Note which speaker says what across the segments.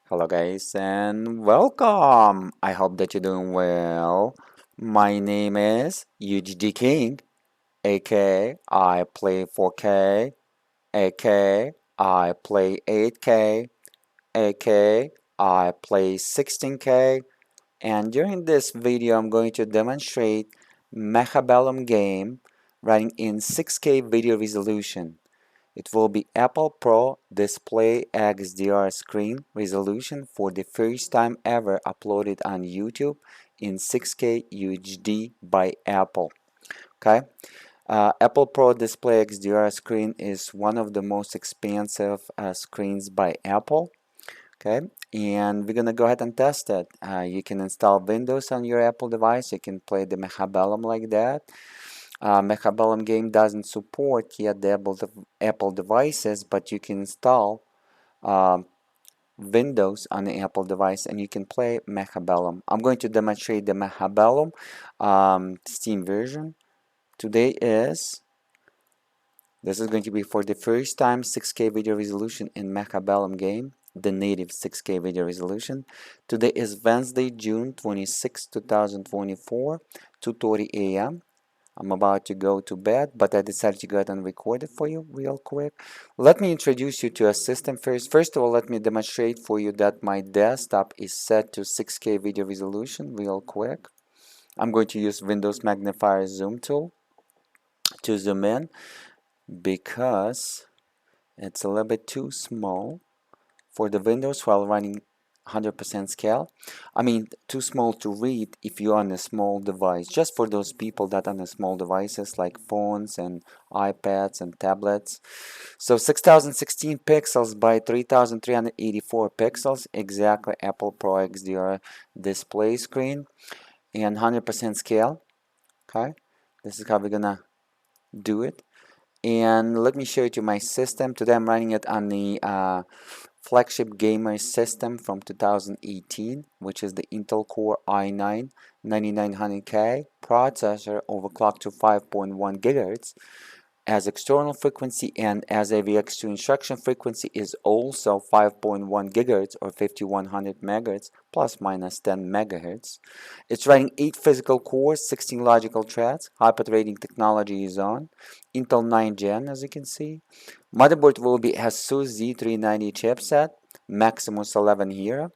Speaker 1: Hello guys and welcome. I hope that you're doing well. My name is UHDking, aka I play 4K, aka I play 8K, aka I play 16K, and during this video I'm going to demonstrate Mechabellum game running in 6K video resolution. It will be Apple Pro Display XDR screen resolution for the first time ever uploaded on YouTube in 6K UHD by Apple. Okay, Apple Pro Display XDR screen is one of the most expensive screens by Apple. Okay, and we're gonna go ahead and test it. You can install Windows on your Apple device. You can play the Mechabellum like that. Mechabellum Game doesn't support yet the Apple devices, but you can install um, Windows on the Apple device and you can play Mechabellum. I'm going to demonstrate the Mechabellum Steam version. Today this is going to be for the first time 6K video resolution in Mechabellum game, the native 6K video resolution. Today is Wednesday, June 26, 2024, 2:30 a.m. I'm about to go to bed, but I decided to go ahead and record it for you real quick. Let me introduce you to a system first. First of all, let me demonstrate for you that my desktop is set to 6K video resolution real quick. I'm going to use Windows Magnifier Zoom tool to zoom in because it's a little bit too small for the Windows while running 100% scale. I mean, too small to read if you're on a small device. Just for those people that on the small devices like phones and iPads and tablets. So 6016 pixels by 3384 pixels, exactly Apple Pro XDR display screen and 100% scale. Okay, this is how we're gonna do it. And let me show you to my system. Today I'm running it on the flagship gamer system from 2018, which is the Intel Core i9 9900K processor overclocked to 5.1 gigahertz as external frequency, and as AVX2 instruction frequency is also 5.1 gigahertz or 5100 megahertz plus minus 10 megahertz. It's running 8 physical cores, 16 logical threads. Hyper-threading technology is on. Intel 9 Gen, as you can see. Motherboard will be ASUS Z390 chipset, Maximus 11 here.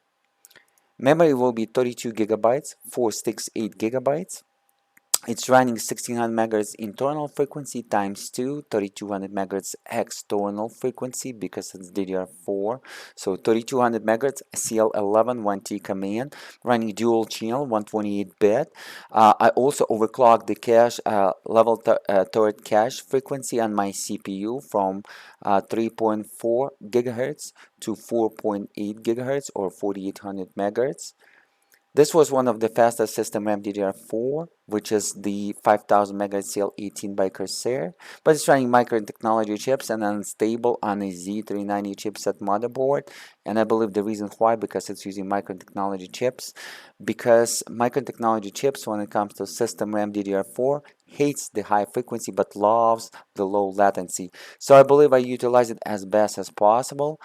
Speaker 1: Memory will be 32 gigabytes, 4 sticks 8 gigabytes. It's running 1600 megahertz internal frequency times 2, 3200 megahertz external frequency because it's DDR4. So 3200 megahertz CL11 1T command, running dual channel 128-bit. I also overclocked the cache level third cache frequency on my CPU from 3.4 gigahertz to 4.8 gigahertz or 4800 megahertz. This was one of the fastest system RAM DDR4, which is the 5000 MHz CL18 by Corsair, but it's running Micron technology chips and unstable on a Z390 chipset motherboard. And I believe the reason why, because it's using Micron technology chips, because Micron technology chips, when it comes to system RAM DDR4, hates the high frequency but loves the low latency. So I believe I utilize it as best as possible.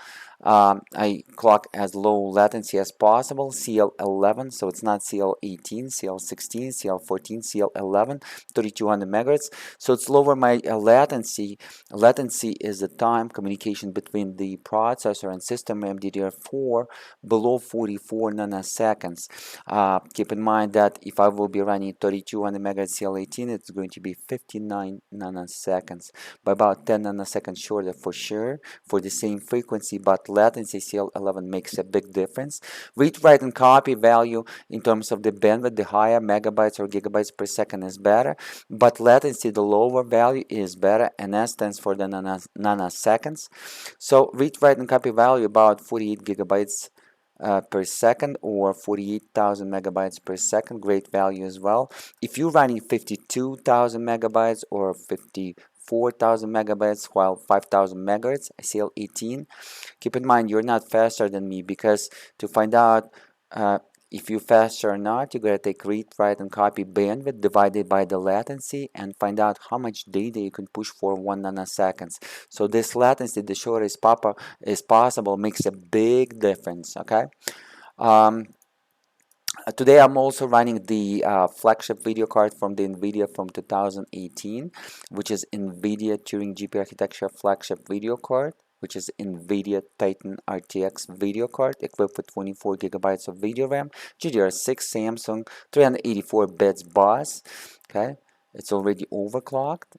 Speaker 1: I clock as low latency as possible, CL11, so it's not CL18, CL16, CL14, CL11, 3200 megahertz. So it's lower my latency. Latency is the time communication between the processor and system RAM DDR4 below 44 nanoseconds. Keep in mind that if I will be running 3200 megahertz CL18, it's going to be 59 nanoseconds, by about 10 nanoseconds shorter for sure for the same frequency, but latency CL11 makes a big difference. Read, write, and copy value in terms of the bandwidth, the higher megabytes or gigabytes per second is better, but latency, the lower value is better, and S stands for the nanoseconds. So read, write, and copy value about 48 gigabytes per second or 48,000 megabytes per second, great value as well. If you're running 52,000 megabytes or 54,000 megabytes while 5,000 megahertz CL18, keep in mind you're not faster than me, because to find out if you faster or not, you gotta take read, write, and copy bandwidth divided by the latency and find out how much data you can push for 1 nanoseconds. So this latency, the shorter is possible, makes a big difference. Okay. Um, Today I'm also running the flagship video card from the Nvidia from 2018, which is Nvidia Turing GPU architecture flagship video card, which is Nvidia Titan RTX video card equipped with 24 gigabytes of video RAM, GDR6 Samsung, 384 bits bus. Okay, it's already overclocked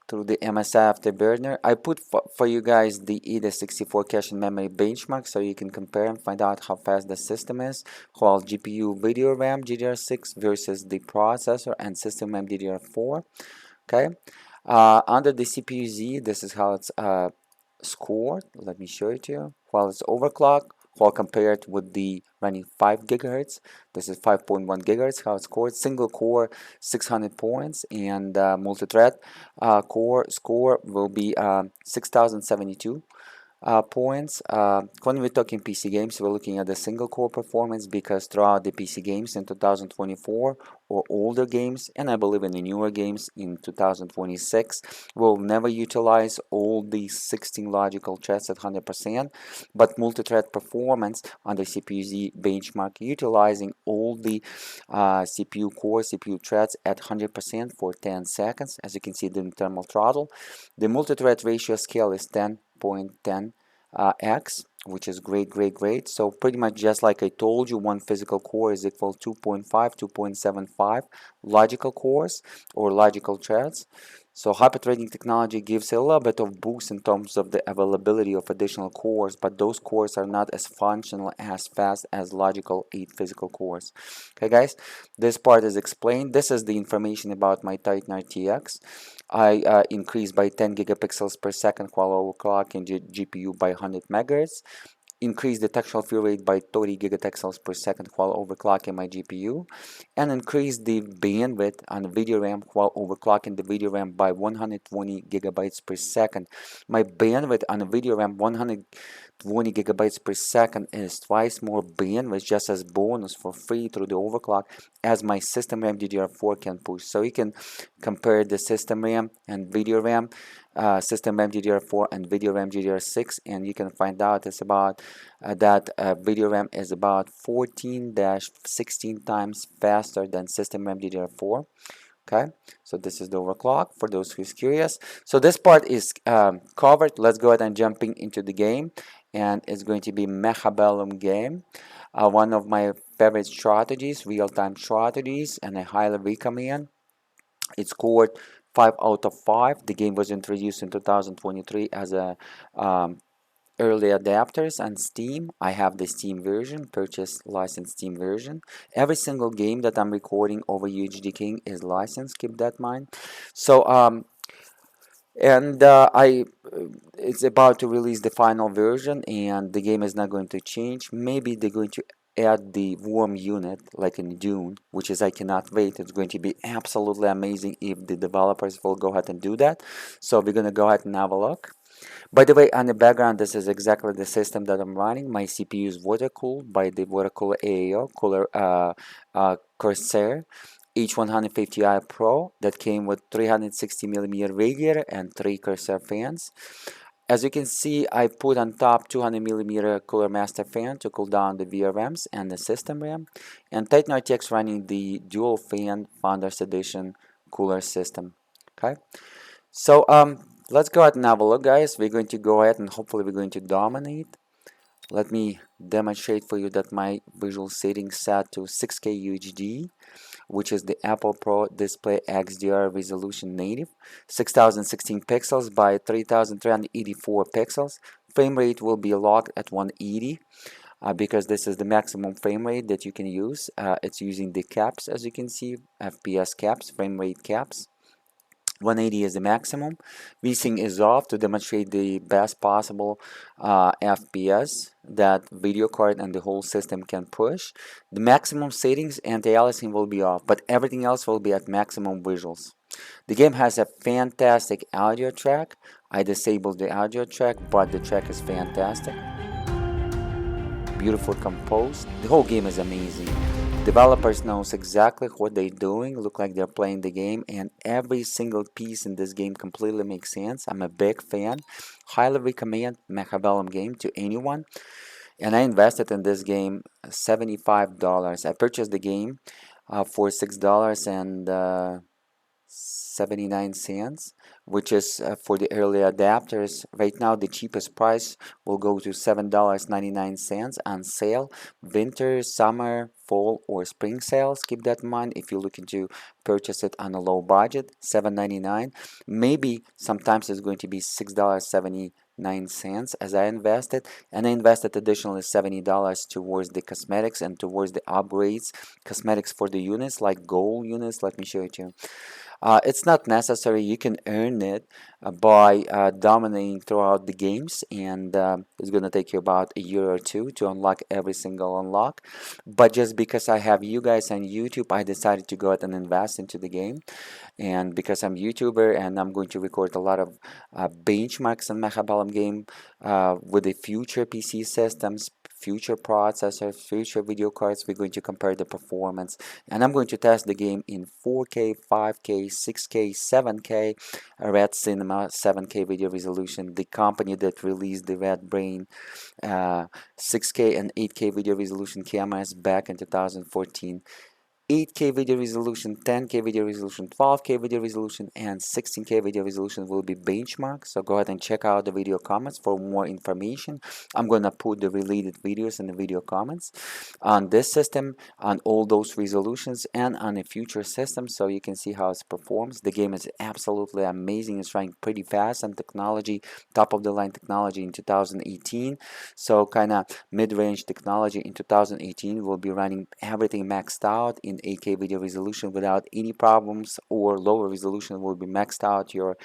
Speaker 1: through the MSI Afterburner. I put for you guys the EDA64 cache and memory benchmark so you can compare and find out how fast the system is, while GPU video RAM GDR6 versus the processor and system RAM DDR4. Okay, under the CPU Z, this is how it's scored. Let me show it to you. While it's overclocked, while compared with the running 5 gigahertz, this is 5.1 gigahertz, how it's scored. Single core 600 points, and multi-thread core score will be 6072 points. When we're talking PC games, we're looking at the single core performance, because throughout the PC games in 2024 or older games, and I believe in the newer games in 2026, we'll never utilize all these 16 logical threads at 100%, but multi-thread performance on the CPU-Z benchmark, utilizing all the CPU core, CPU threads at 100% for 10 seconds. As you can see, the thermal throttle, the multi-thread ratio scale is 10.10 x, which is great. So pretty much just like I told you, one physical core is equal to 2.75 logical cores or logical threads. So hyper-threading technology gives a little bit of boost in terms of the availability of additional cores, but those cores are not as functional as fast as logical 8 physical cores. Okay guys, this part is explained. This is the information about my Titan RTX. I increased by 10 gigapixels per second while overclocking GPU by 100 megahertz. Increase the textual fill rate by 30 gigatexels per second while overclocking my GPU, and increase the bandwidth on the video RAM while overclocking the video RAM by 120 gigabytes per second. My bandwidth on the video RAM 120 gigabytes per second is twice more bandwidth just as bonus for free through the overclock as my system RAM DDR4 can push. So you can compare the system RAM and video RAM, system RAM DDR4 and video RAM DDR6, and you can find out it's about that video RAM is about 14-16 times faster than system RAM DDR4. Okay, so this is the overclock for those who's curious. So this part is covered. Let's go ahead and jumping into the game, and it's going to be Mechabellum Game, one of my favorite strategies, real-time strategies, and I highly recommend. It scored 5 out of 5. The game was introduced in 2023 as a early adapters on Steam. I have the Steam version, purchased licensed Steam version. Every single game that I'm recording over UHDking is licensed, keep that in mind. So it's about to release the final version, and the game is not going to change. Maybe they're going to add the worm unit like in Dune, which is I cannot wait. It's going to be absolutely amazing if the developers will go ahead and do that. So we're going to go ahead and have a look. By the way, on the background, this is exactly the system that I'm running. My CPU is water cooled by the water cooler AAO cooler Corsair H150i Pro that came with 360mm radiator and 3 Corsair fans. As you can see, I put on top 200mm cooler master fan to cool down the VRMs and the system RAM, and Titan RTX running the dual fan Founders Edition cooler system. Okay, so let's go ahead and have a look, guys. We're going to go ahead and hopefully we're going to dominate. Let me demonstrate for you that my visual settings set to 6K UHD, which is the Apple Pro Display XDR resolution native, 6016 pixels by 3384 pixels. Frame rate will be locked at 180 because this is the maximum frame rate that you can use. It's using the caps, as you can see, FPS caps, frame rate caps. 180 is the maximum. VSync is off to demonstrate the best possible FPS that video card and the whole system can push. The maximum settings anti-aliasing will be off, but everything else will be at maximum visuals. The game has a fantastic audio track. I disabled the audio track, but the track is fantastic. beautiful composed. The whole game is amazing. Developers knows exactly what they're doing, look like they're playing the game, and every single piece in this game completely makes sense. I'm a big fan. Highly recommend Mechabellum Game to anyone. And I invested in this game $75. I purchased the game for $6 and 79 cents, which is for the early adapters. Right now the cheapest price will go to $7.99 on sale. Winter, summer, fall or spring sales, keep that in mind if you're looking to purchase it on a low budget. $7.99, maybe sometimes it's going to be $6.79 as I invested, and I invested additionally $70 towards the cosmetics and towards the upgrades cosmetics for the units, like gold units. Let me show it to you. It's not necessary. You can earn it by dominating throughout the games, and it's going to take you about a year or two to unlock every single unlock. But just because I have you guys on YouTube, I decided to go ahead and invest into the game. And because I'm a YouTuber and I'm going to record a lot of benchmarks on Mechabellum Game with the future PC systems, future processors, future video cards, we're going to compare the performance, and I'm going to test the game in 4K, 5K, 6K, 7K, Red Cinema 7K video resolution, the company that released the Red Brain 6K and 8K video resolution cameras back in 2014. 8K video resolution, 10K video resolution, 12K video resolution, and 16K video resolution will be benchmarked. So go ahead and check out the video comments for more information. I'm going to put the related videos in the video comments on this system, on all those resolutions, and on a future system, so you can see how it performs. The game is absolutely amazing. It's running pretty fast on technology, top of the line technology in 2018. So kind of mid-range technology in 2018 will be running everything maxed out in 8K video resolution without any problems, or lower resolution will be maxed out your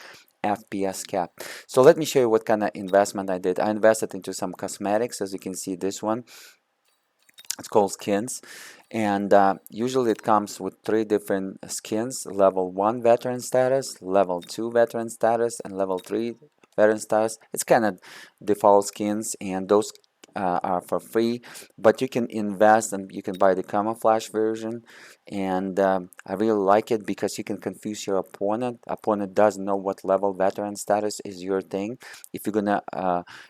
Speaker 1: FPS cap. So let me show you what kind of investment I did. I invested into some cosmetics. As you can see, this one, it's called skins, and usually it comes with 3 different skins: level 1 veteran status, level 2 veteran status, and level 3 veteran status. It's kind of default skins, and those are for free, but you can invest and you can buy the camouflage version. And I really like it because you can confuse your opponent doesn't know what level veteran status is your thing. If you're gonna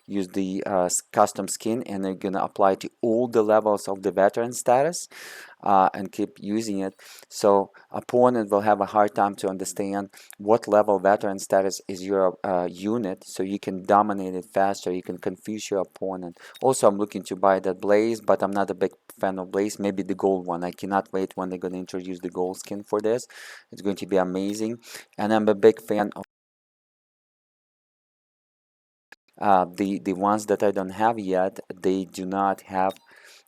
Speaker 1: use the custom skin and they're gonna apply to all the levels of the veteran status and keep using it, so opponent will have a hard time to understand what level veteran status is your unit, so you can dominate it faster, you can confuse your opponent. Also, I'm looking to buy that blaze, but I'm not a big fan of blaze. Maybe the gold one. I cannot wait when they're going to introduce the gold skin for this. It's going to be amazing. And I'm a big fan of the ones that I don't have yet. They do not have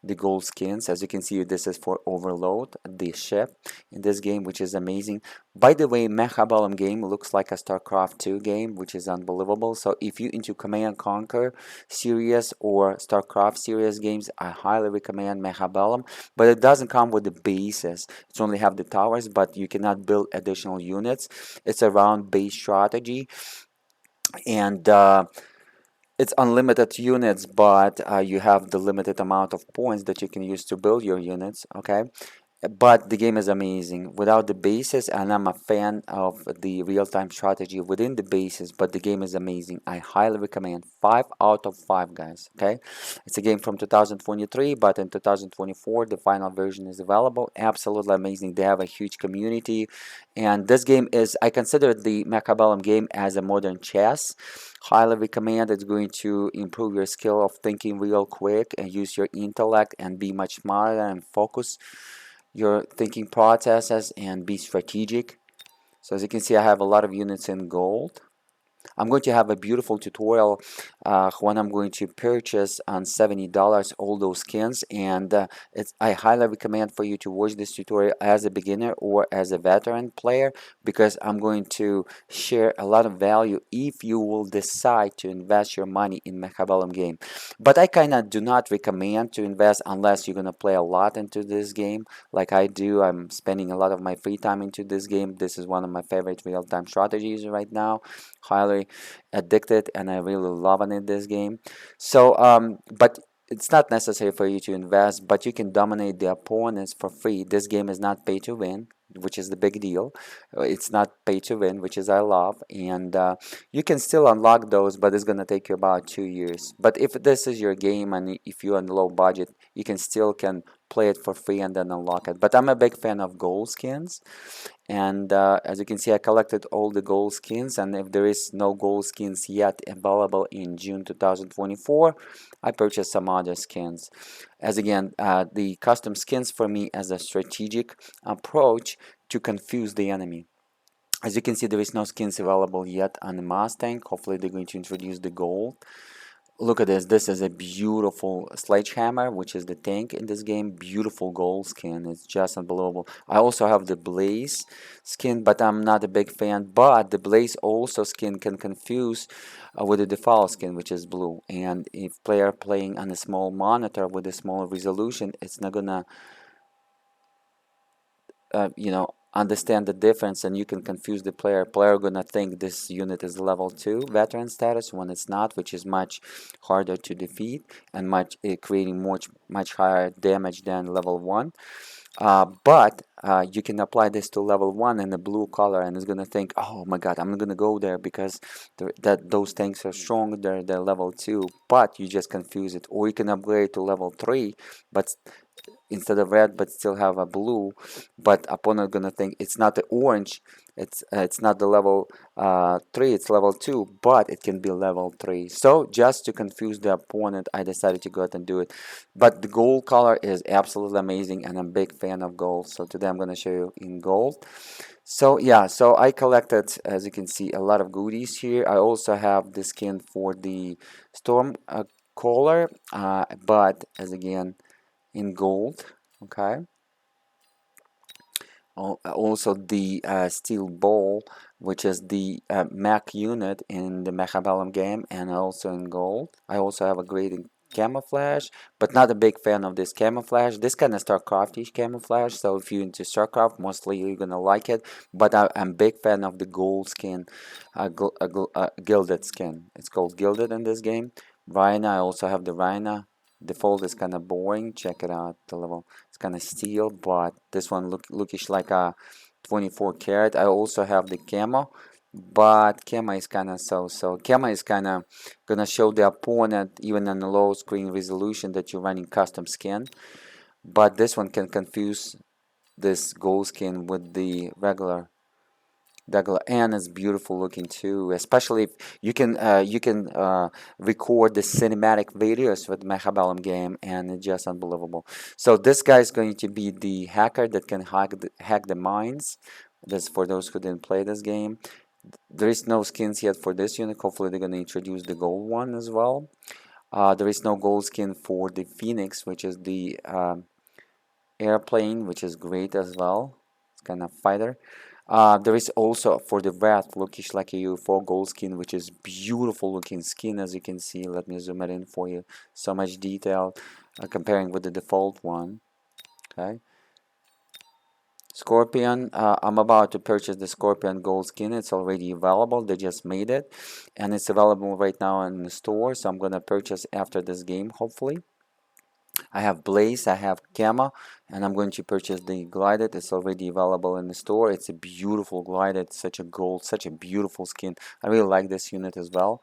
Speaker 1: the gold skins. As you can see, this is for Overload, the ship in this game, which is amazing. By the way, Mechabellum Game looks like a StarCraft 2 game, which is unbelievable. So if you're into Command and Conquer series or StarCraft series games, I highly recommend Mechabellum. But it doesn't come with the bases. It's only have the towers, but you cannot build additional units. It's a round-based strategy, and it's unlimited units, but you have the limited amount of points that you can use to build your units, okay? But the game is amazing without the bases, and I'm a fan of the real-time strategy within the bases, but the game is amazing. I highly recommend. 5 out of 5, guys, okay? It's a game from 2023, but in 2024 the final version is available. Absolutely amazing. They have a huge community, and this game is, I consider the Mechabellum game as a modern chess. Highly recommend. It's going to improve your skill of thinking real quick and use your intellect and be much smarter and focus your thinking processes and be strategic. So as you can see, I have a lot of units in gold. I'm going to have a beautiful tutorial when I'm going to purchase on $70 all those skins, and I highly recommend for you to watch this tutorial as a beginner or as a veteran player, because I'm going to share a lot of value if you will decide to invest your money in Mechabellum game. But I kind of do not recommend to invest unless you're going to play a lot into this game like I do. I'm spending a lot of my free time into this game. This is one of my favorite real-time strategies right now. Highly addicted, and I really loving it, this game. So but it's not necessary for you to invest, but you can dominate the opponents for free. This game is not pay to win, which is the big deal. It's not pay to win, which is I love, and you can still unlock those, but it's gonna take you about 2 years. But if this is your game and if you're on low budget, you can still can play it for free and then unlock it. But I'm a big fan of gold skins, and as you can see, I collected all the gold skins, and if there is no gold skins yet available in June 2024, I purchased some other skins. As again, the custom skins for me as a strategic approach to confuse the enemy. As you can see, there is no skins available yet on the Mustang. Hopefully they're going to introduce the gold. Look at this. This is a beautiful sledgehammer, which is the tank in this game. Beautiful gold skin. It's just unbelievable. I also have the Blaze skin, but I'm not a big fan. But the Blaze also skin can confuse with the default skin, which is blue. And if player playing on a small monitor with a small resolution, it's not gonna understand the difference, and you can confuse the player gonna think this unit is level 2 veteran status when it's not, which is much harder to defeat and creating much higher damage than level 1. But you can apply this to level 1 in the blue color, and it's gonna think, oh my god, I'm not gonna go there because those tanks are strong, they're level 2, but you just confuse it. Or you can upgrade to level 3, but instead of red, but still have a blue, but opponent gonna think it's not the orange, it's not the level 3, it's level 2, but it can be level 3. So just to confuse the opponent, I decided to go ahead and do it. But the gold color is absolutely amazing, and I'm a big fan of gold, so today I'm gonna show you in gold. So yeah, so I collected, as you can see, a lot of goodies here. I also have the skin for the storm caller, but as again in gold. Okay, also the steel ball, which is the mech unit in the Mechabellum game, and also in gold. I also have a great camouflage, but not a big fan of this camouflage. This kind of StarCraftish camouflage, so if you're into StarCraft, mostly you're gonna like it. But I'm a big fan of the gold skin, gilded skin. It's called gilded in this game. Rhina, I also have the Rhina. Default is kind of boring. Check it out. The level, it's kind of steel, but this one lookish like a 24 karat. I also have the camo, but camo is kind of so. Camo is kind of gonna show the opponent even on a low screen resolution that you're running custom skin. But this one can confuse this gold skin with the regular. And it's beautiful looking too, especially if you can record the cinematic videos with Mechabellum game, and it's just unbelievable. So this guy is going to be the hacker that can hack the mines. That's for those who didn't play this game. There is no skins yet for this unit. Hopefully they're going to introduce the gold one as well. There is no gold skin for the Phoenix, which is the airplane, which is great as well. It's kind of fighter. There is also for the Wrath, lookish like a UFO gold skin, which is beautiful looking skin, as you can see. Let me zoom it in for you. So much detail comparing with the default one. Okay. Scorpion, I'm about to purchase the Scorpion gold skin. It's already available. They just made it, and it's available right now in the store. So I'm gonna purchase after this game, hopefully. I have Blaze, I have Gamma, and I'm going to purchase the Glided. It's already available in the store. It's a beautiful Glided, such a gold, such a beautiful skin. I really like this unit as well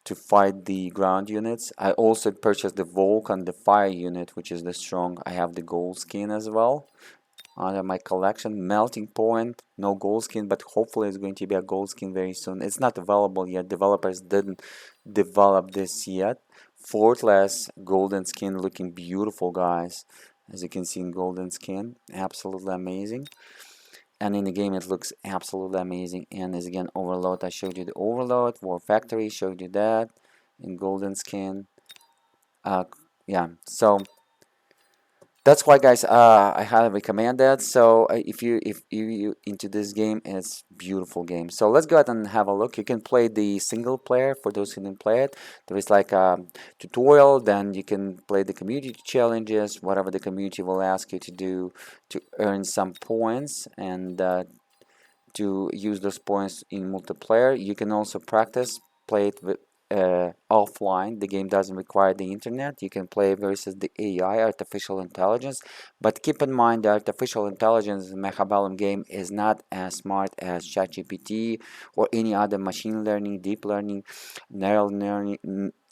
Speaker 1: to fight the ground units. I also purchased the Vulcan, the fire unit, which is the strong. I have the gold skin as well under my collection. Melting Point, no gold skin, but hopefully it's going to be a gold skin very soon. It's not available yet. Developers didn't develop this yet. Fortless golden skin, looking beautiful, guys. As you can see in golden skin, absolutely amazing. And in the game it looks absolutely amazing. And as again, Overload, I showed you the Overload. War Factory, showed you that in golden skin. Yeah, so that's why, guys, I highly recommend that. So if you into this game, it's beautiful game. So let's go ahead and have a look. You can play the single player for those who didn't play it. There is like a tutorial, then you can play the community challenges, whatever the community will ask you to do to earn some points, and to use those points in multiplayer. You can also practice, play it offline. The game doesn't require the internet. You can play versus the AI, artificial intelligence. But keep in mind, the artificial intelligence in Mechabellum game is not as smart as ChatGPT or any other machine learning, deep learning, neural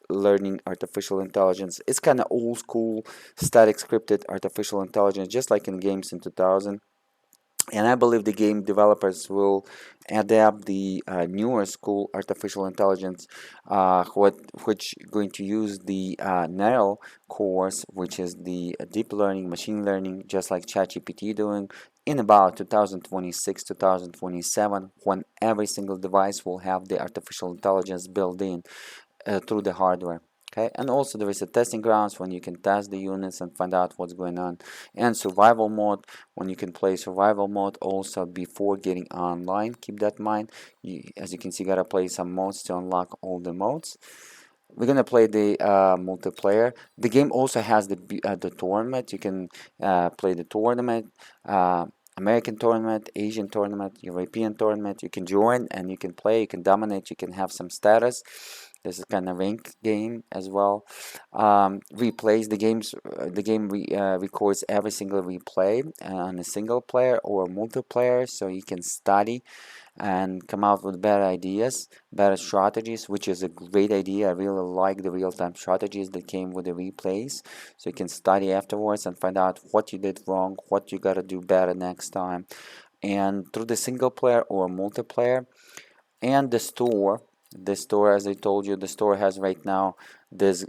Speaker 1: learning artificial intelligence. It's kind of old school static scripted artificial intelligence, just like in games in 2000. And I believe the game developers will adapt the newer school artificial intelligence, which going to use the neural cores, which is the deep learning, machine learning, just like ChatGPT doing, in about 2026, 2027, when every single device will have the artificial intelligence built in through the hardware. Okay, and also there is a testing grounds when you can test the units and find out what's going on, and survival mode when you can play survival mode also before getting online. Keep that in mind. As you can see, you gotta play some modes to unlock all the modes. We're gonna play the multiplayer. The game also has the tournament. You can play the tournament, American tournament, Asian tournament, European tournament. You can join and you can play. You can dominate. You can have some status. This is kind of rank game as well. Replays the game records every single replay on a single player or multiplayer, so you can study and come out with better ideas, better strategies, which is a great idea. I really like the real-time strategies that came with the replays, so you can study afterwards and find out what you did wrong, what you gotta do better next time. And through the single player or multiplayer, and the store, as I told you, the store has right now this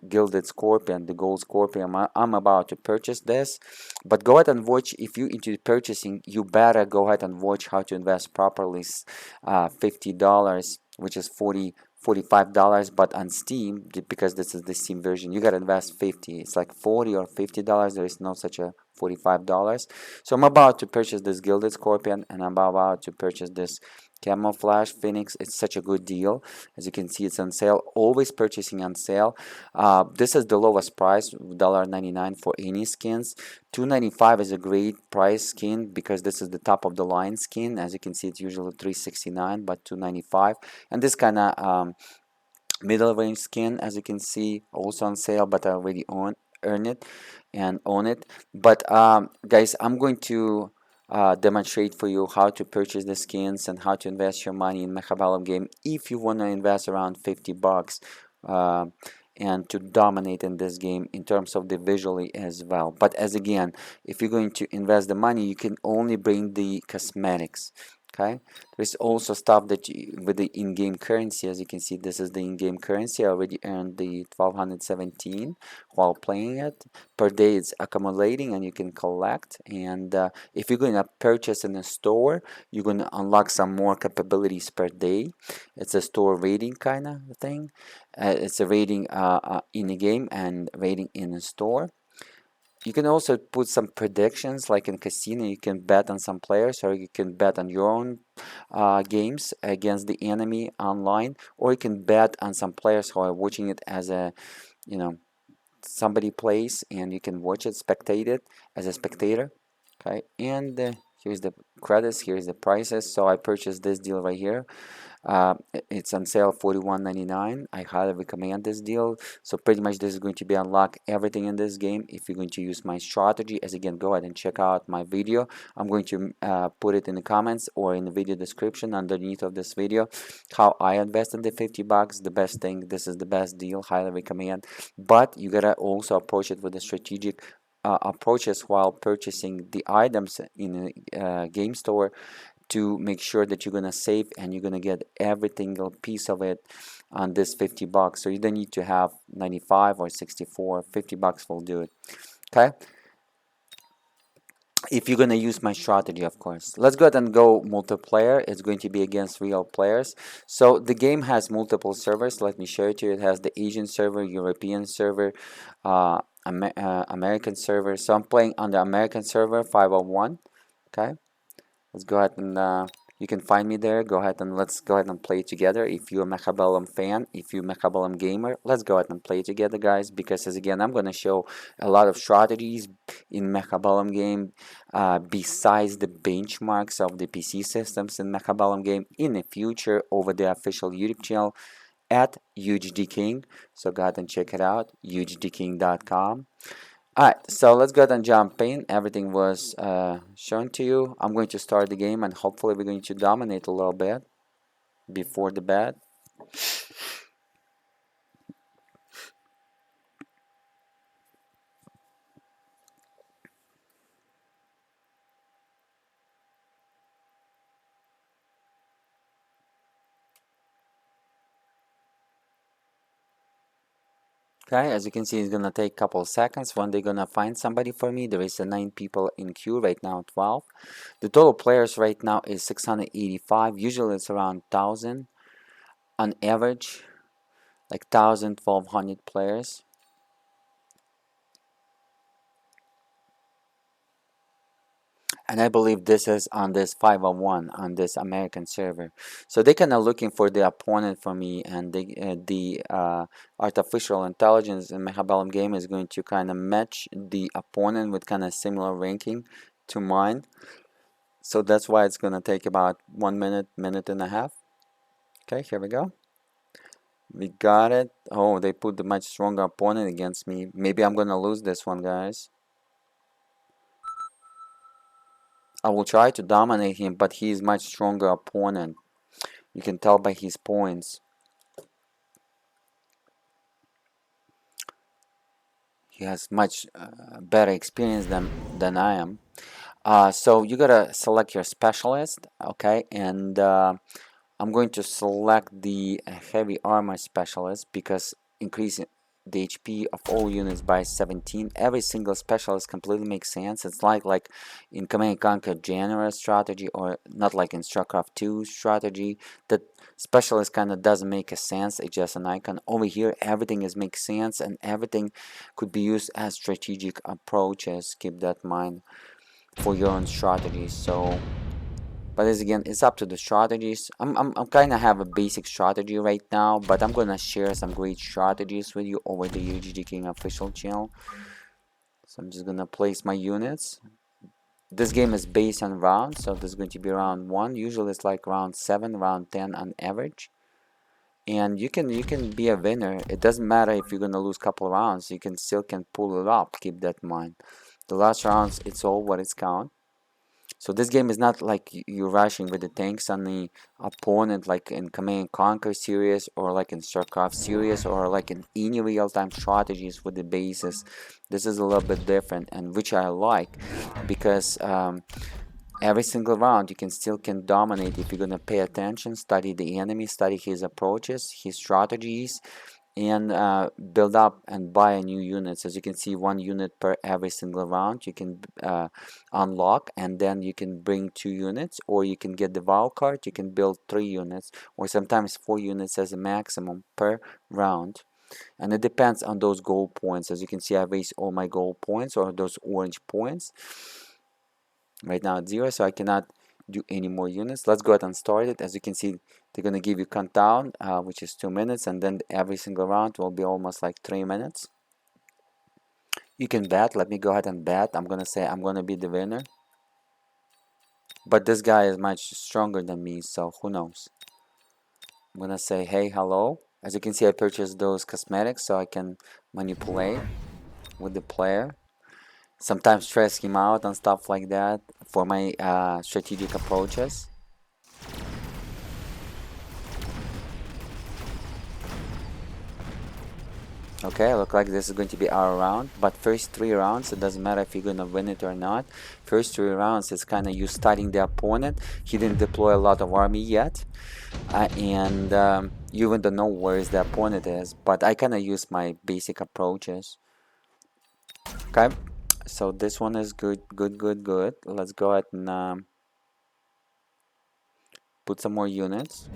Speaker 1: gilded scorpion, the gold scorpion. I'm about to purchase this, but go ahead and watch. If you into purchasing, you better go ahead and watch how to invest properly. $50, which is $45, but on Steam, because this is the Steam version, you gotta invest 50. It's like $40 or $50. There is no such a $45. So I'm about to purchase this gilded scorpion, and I'm about to purchase this camouflage phoenix. It's such a good deal. As you can see, it's on sale. Always purchasing on sale. This is the lowest price, $1.99 for any skins. $2.95 is a great price skin because this is the top of the line skin. As you can see, it's usually $3.69, but $2.95. And this kind of middle range skin, as you can see, also on sale, but I already earn it and own it. But guys, I'm going to demonstrate for you how to purchase the skins and how to invest your money in Mechabellum game if you want to invest around 50 bucks and to dominate in this game in terms of the visually as well. But as again, if you're going to invest the money, you can only bring the cosmetics. Okay, there's also stuff that with the in-game currency. As you can see, this is the in-game currency. I already earned the 1217 while playing it. Per day it's accumulating and you can collect. And if you're going to purchase in a store, you're going to unlock some more capabilities per day. It's a store rating kind of thing. It's a rating in the game and rating in a store. You can also put some predictions, like in casino, you can bet on some players, or you can bet on your own games against the enemy online, or you can bet on some players who are watching it as a, you know, somebody plays, and you can watch it, spectate it as a spectator. Okay, and here's the credits, here's the prices. So I purchased this deal right here. It's on sale $41.99. I highly recommend this deal. So pretty much this is going to be unlock everything in this game if you're going to use my strategy. As again, go ahead and check out my video. I'm going to put it in the comments or in the video description underneath of this video how I invested the 50 bucks. The best thing, this is the best deal, highly recommend. But you gotta also approach it with a strategic approaches while purchasing the items in a game store, to make sure that you're gonna save and you're gonna get every single piece of it on this 50 bucks. So you don't need to have 95 or 64. 50 bucks will do it. Okay, if you're gonna use my strategy, of course. Let's go ahead and go multiplayer. It's going to be against real players. So the game has multiple servers. Let me show it to you. It has the Asian server, European server, American server. So I'm playing on the American server 501. Okay, let's go ahead and you can find me there. Go ahead and let's go ahead and play together. If you're a Mechabellum fan, if you're a Mechabellum gamer, let's go ahead and play together, guys. Because as again, I'm gonna show a lot of strategies in Mechabellum game besides the benchmarks of the PC systems in Mechabellum game in the future over the official YouTube channel. at UHDking. So go ahead and check it out, UHDking.com. Alright, so let's go ahead and jump in. Everything was shown to you. I'm going to start the game and hopefully we're going to dominate a little bit before the bed. Okay, as you can see, it's gonna take a couple of seconds when they're gonna find somebody for me. There is 9 people in queue right now, 12. The total players right now is 685. Usually it's around 1,000 on average, like 1,000, 1,200 players. And I believe this is on this 501 on this American server. So they kind of looking for the opponent for me, and the artificial intelligence in Mechabellum game is going to kind of match the opponent with kind of similar ranking to mine. So that's why it's gonna take about 1 minute, minute and a half. Okay, here we go. We got it. Oh, they put the much stronger opponent against me. Maybe I'm gonna lose this one, guys. I will try to dominate him, but he is much stronger opponent. You can tell by his points. He has much better experience than I am. So you gotta select your specialist, okay? And I'm going to select the heavy armor specialist because increasing the HP of all units by 17. Every single specialist completely makes sense. It's like in Command and Conquer General strategy, or not like in StarCraft 2 strategy. That specialist kind of doesn't make a sense. It's just an icon. Over here, everything is makes sense, and everything could be used as strategic approaches. Keep that in mind for your own strategies. So. But as again, it's up to the strategies. I'm kind of have a basic strategy right now, but I'm gonna share some great strategies with you over the UHDking official channel. So I'm just gonna place my units. This game is based on rounds, so this is going to be round 1. Usually it's like round 7, round 10 on average. And you can be a winner. It doesn't matter if you're gonna lose a couple rounds. You can still pull it up. Keep that in mind. The last rounds, it's all what it's count. So this game is not like you're rushing with the tanks on the opponent like in Command and Conquer series, or like in StarCraft series, or like in any real-time strategies with the bases. This is a little bit different, and which I like, because every single round you can dominate if you're gonna pay attention, study the enemy, study his approaches, his strategies, and build up and buy new units. As you can see, 1 unit per every single round you can unlock, and then you can bring 2 units, or you can get the WoW card. You can build 3 units, or sometimes 4 units as a maximum per round, and it depends on those gold points. As you can see, I raised all my gold points, or those orange points. Right now it's 0, so I cannot do any more units. Let's go ahead and start it. As you can see, they're going to give you countdown, which is 2 minutes, and then every single round will be almost like 3 minutes. You can bet. Let me go ahead and bet. I'm going to say I'm going to be the winner, but this guy is much stronger than me, so who knows. I'm going to say hey, hello. As you can see, I purchased those cosmetics so I can manipulate with the player, sometimes stress him out and stuff like that for my strategic approaches. Okay, look like this is going to be our round, but first 3 rounds, it doesn't matter if you're gonna win it or not. First 3 rounds is kind of you studying the opponent. He didn't deploy a lot of army yet, and you even don't know where the opponent is, but I kind of use my basic approaches. Okay, so this one is good. Let's go ahead and put some more units.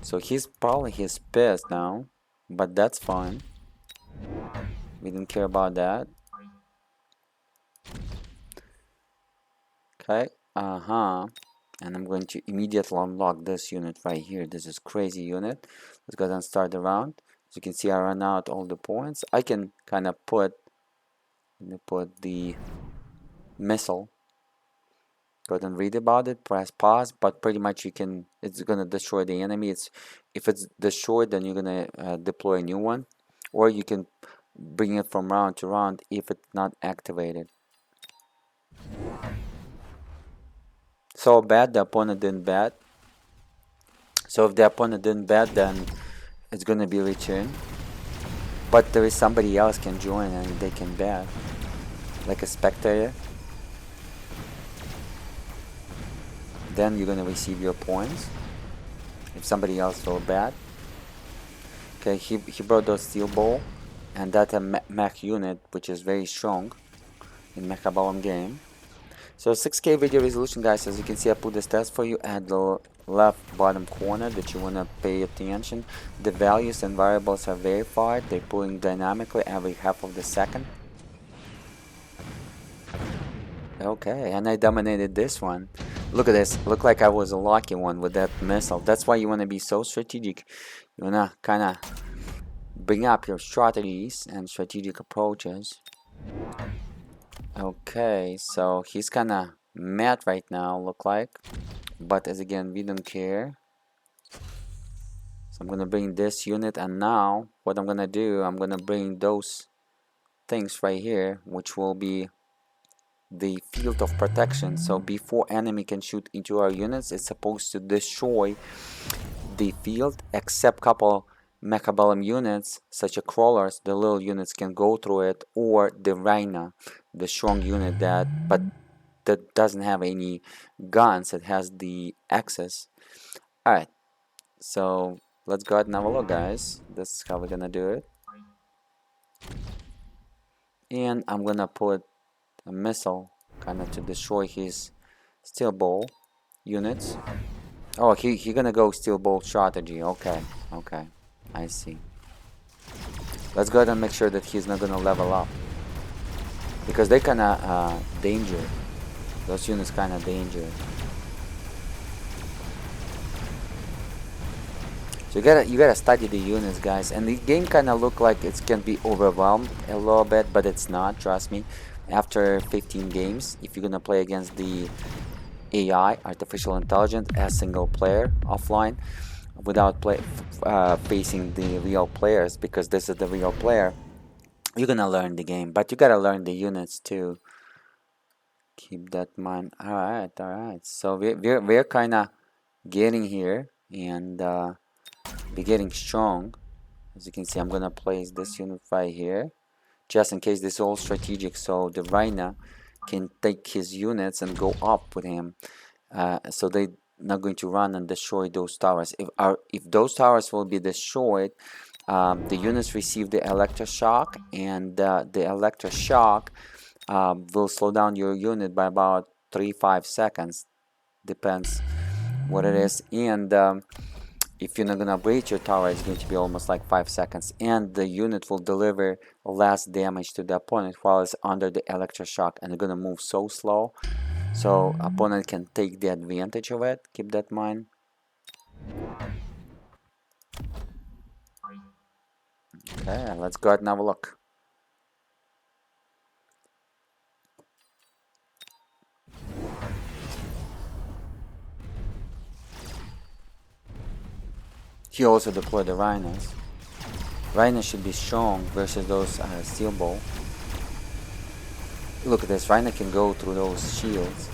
Speaker 1: So he's pissed now, but that's fine. We didn't care about that. Okay, and I'm going to immediately unlock this unit right here. This is crazy unit. Let's go ahead and start the round. As you can see, I ran out all the points. I can kind of put the missile Go ahead and read about it, press pause, but pretty much it's gonna destroy the enemy. If it's destroyed, then you're gonna deploy a new one, or you can bring it from round to round if it's not activated. So bad, the opponent didn't bet. So if the opponent didn't bet, then it's gonna be returned. But there is somebody else can join and they can bet, like a spectator. Then you're gonna receive your points if somebody else will bet. Okay, he brought those steel ball, and that's a mech unit which is very strong in Mechabellum game. So 6K video resolution, guys. As you can see, I put this test for you at the left bottom corner that you want to pay attention. The values and variables are verified. They're pulling dynamically every half of the second. Okay, and I dominated this one. Look at this. Look like I was a lucky one with that missile. That's why you want to be so strategic. You want to kind of bring up your strategies and strategic approaches. Okay, so he's kind of mad right now, look like. But as again, we don't care. So I'm going to bring this unit, and now what I'm going to do, I'm going to bring those things right here, which will be the field of protection. So before enemy can shoot into our units, it's supposed to destroy the field, except couple Mechabellum units such as crawlers. The little units can go through it, or the Rhina, the strong unit that doesn't have any guns. It has the access. Alright, so let's go ahead and have a look, guys. This is how we're gonna do it. And I'm gonna put a missile kind of to destroy his steel ball units. Oh, he gonna go steel ball strategy. Okay, okay, I see. Let's go ahead and make sure that he's not gonna level up, because they kinda danger. Those units kinda danger. So you gotta study the units, guys. And the game kinda look like it can be overwhelmed a little bit, but it's not. Trust me. After 15 games, if you're gonna play against the AI, artificial intelligence, as single player offline, without facing the real players, because this is the real player, you're gonna learn the game. But you gotta learn the units too. Keep that in mind. All right. So we're kind of getting here, and we're getting strong. As you can see, I'm gonna place this unit right here, just in case. This is all strategic, so the Rhina can take his units and go up with him. So they're not going to run and destroy those towers. If those towers will be destroyed, the units receive the electroshock, and the electroshock will slow down your unit by about 3-5 seconds, depends what it is. And if you're not gonna breach your tower, it's going to be almost like 5 seconds, and the unit will deliver less damage to the opponent while it's under the electroshock, and they're gonna move so slow, so opponent can take the advantage of it. Keep that in mind. Okay, let's go ahead and have a look. He also deployed the Rhinos. Rhino should be strong versus those steel ball. Look at this, Rhino can go through those shields.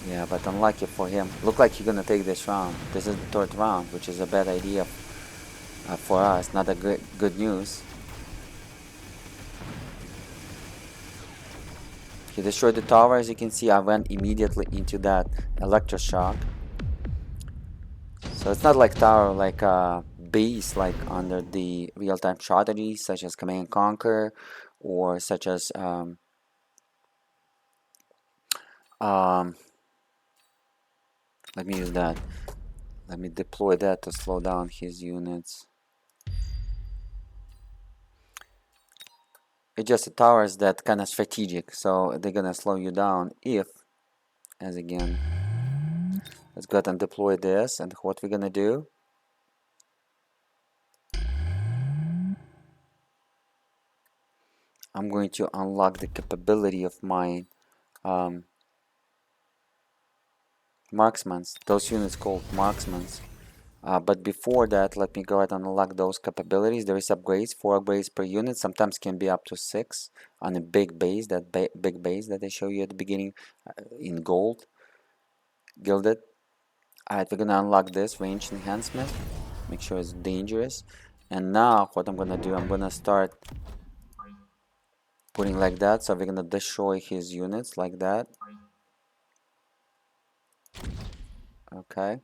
Speaker 1: Yeah, but unlucky for him. Look like he's gonna take this round. This is the third round, which is a bad idea for us. Not a good news. He destroyed the tower. As you can see, I went immediately into that electroshock. So it's not like tower, like base, like under the real-time strategy, such as Command and Conquer, or such as let me use that. Let me deploy that to slow down his units. It's just the towers that kind of strategic, so they're gonna slow you down if, as again, let's go ahead and deploy this. And what we're gonna do, I'm going to unlock the capability of my marksmans, those units called marksmans. But before that, let me go ahead and unlock those capabilities. There is upgrades, 4 upgrades per unit, sometimes can be up to 6 on a big base, that big base that I show you at the beginning in gold, gilded. Alright, we're gonna unlock this range enhancement, make sure it's dangerous. And now what I'm gonna do, I'm gonna start putting like that, so we're gonna destroy his units like that. Okay,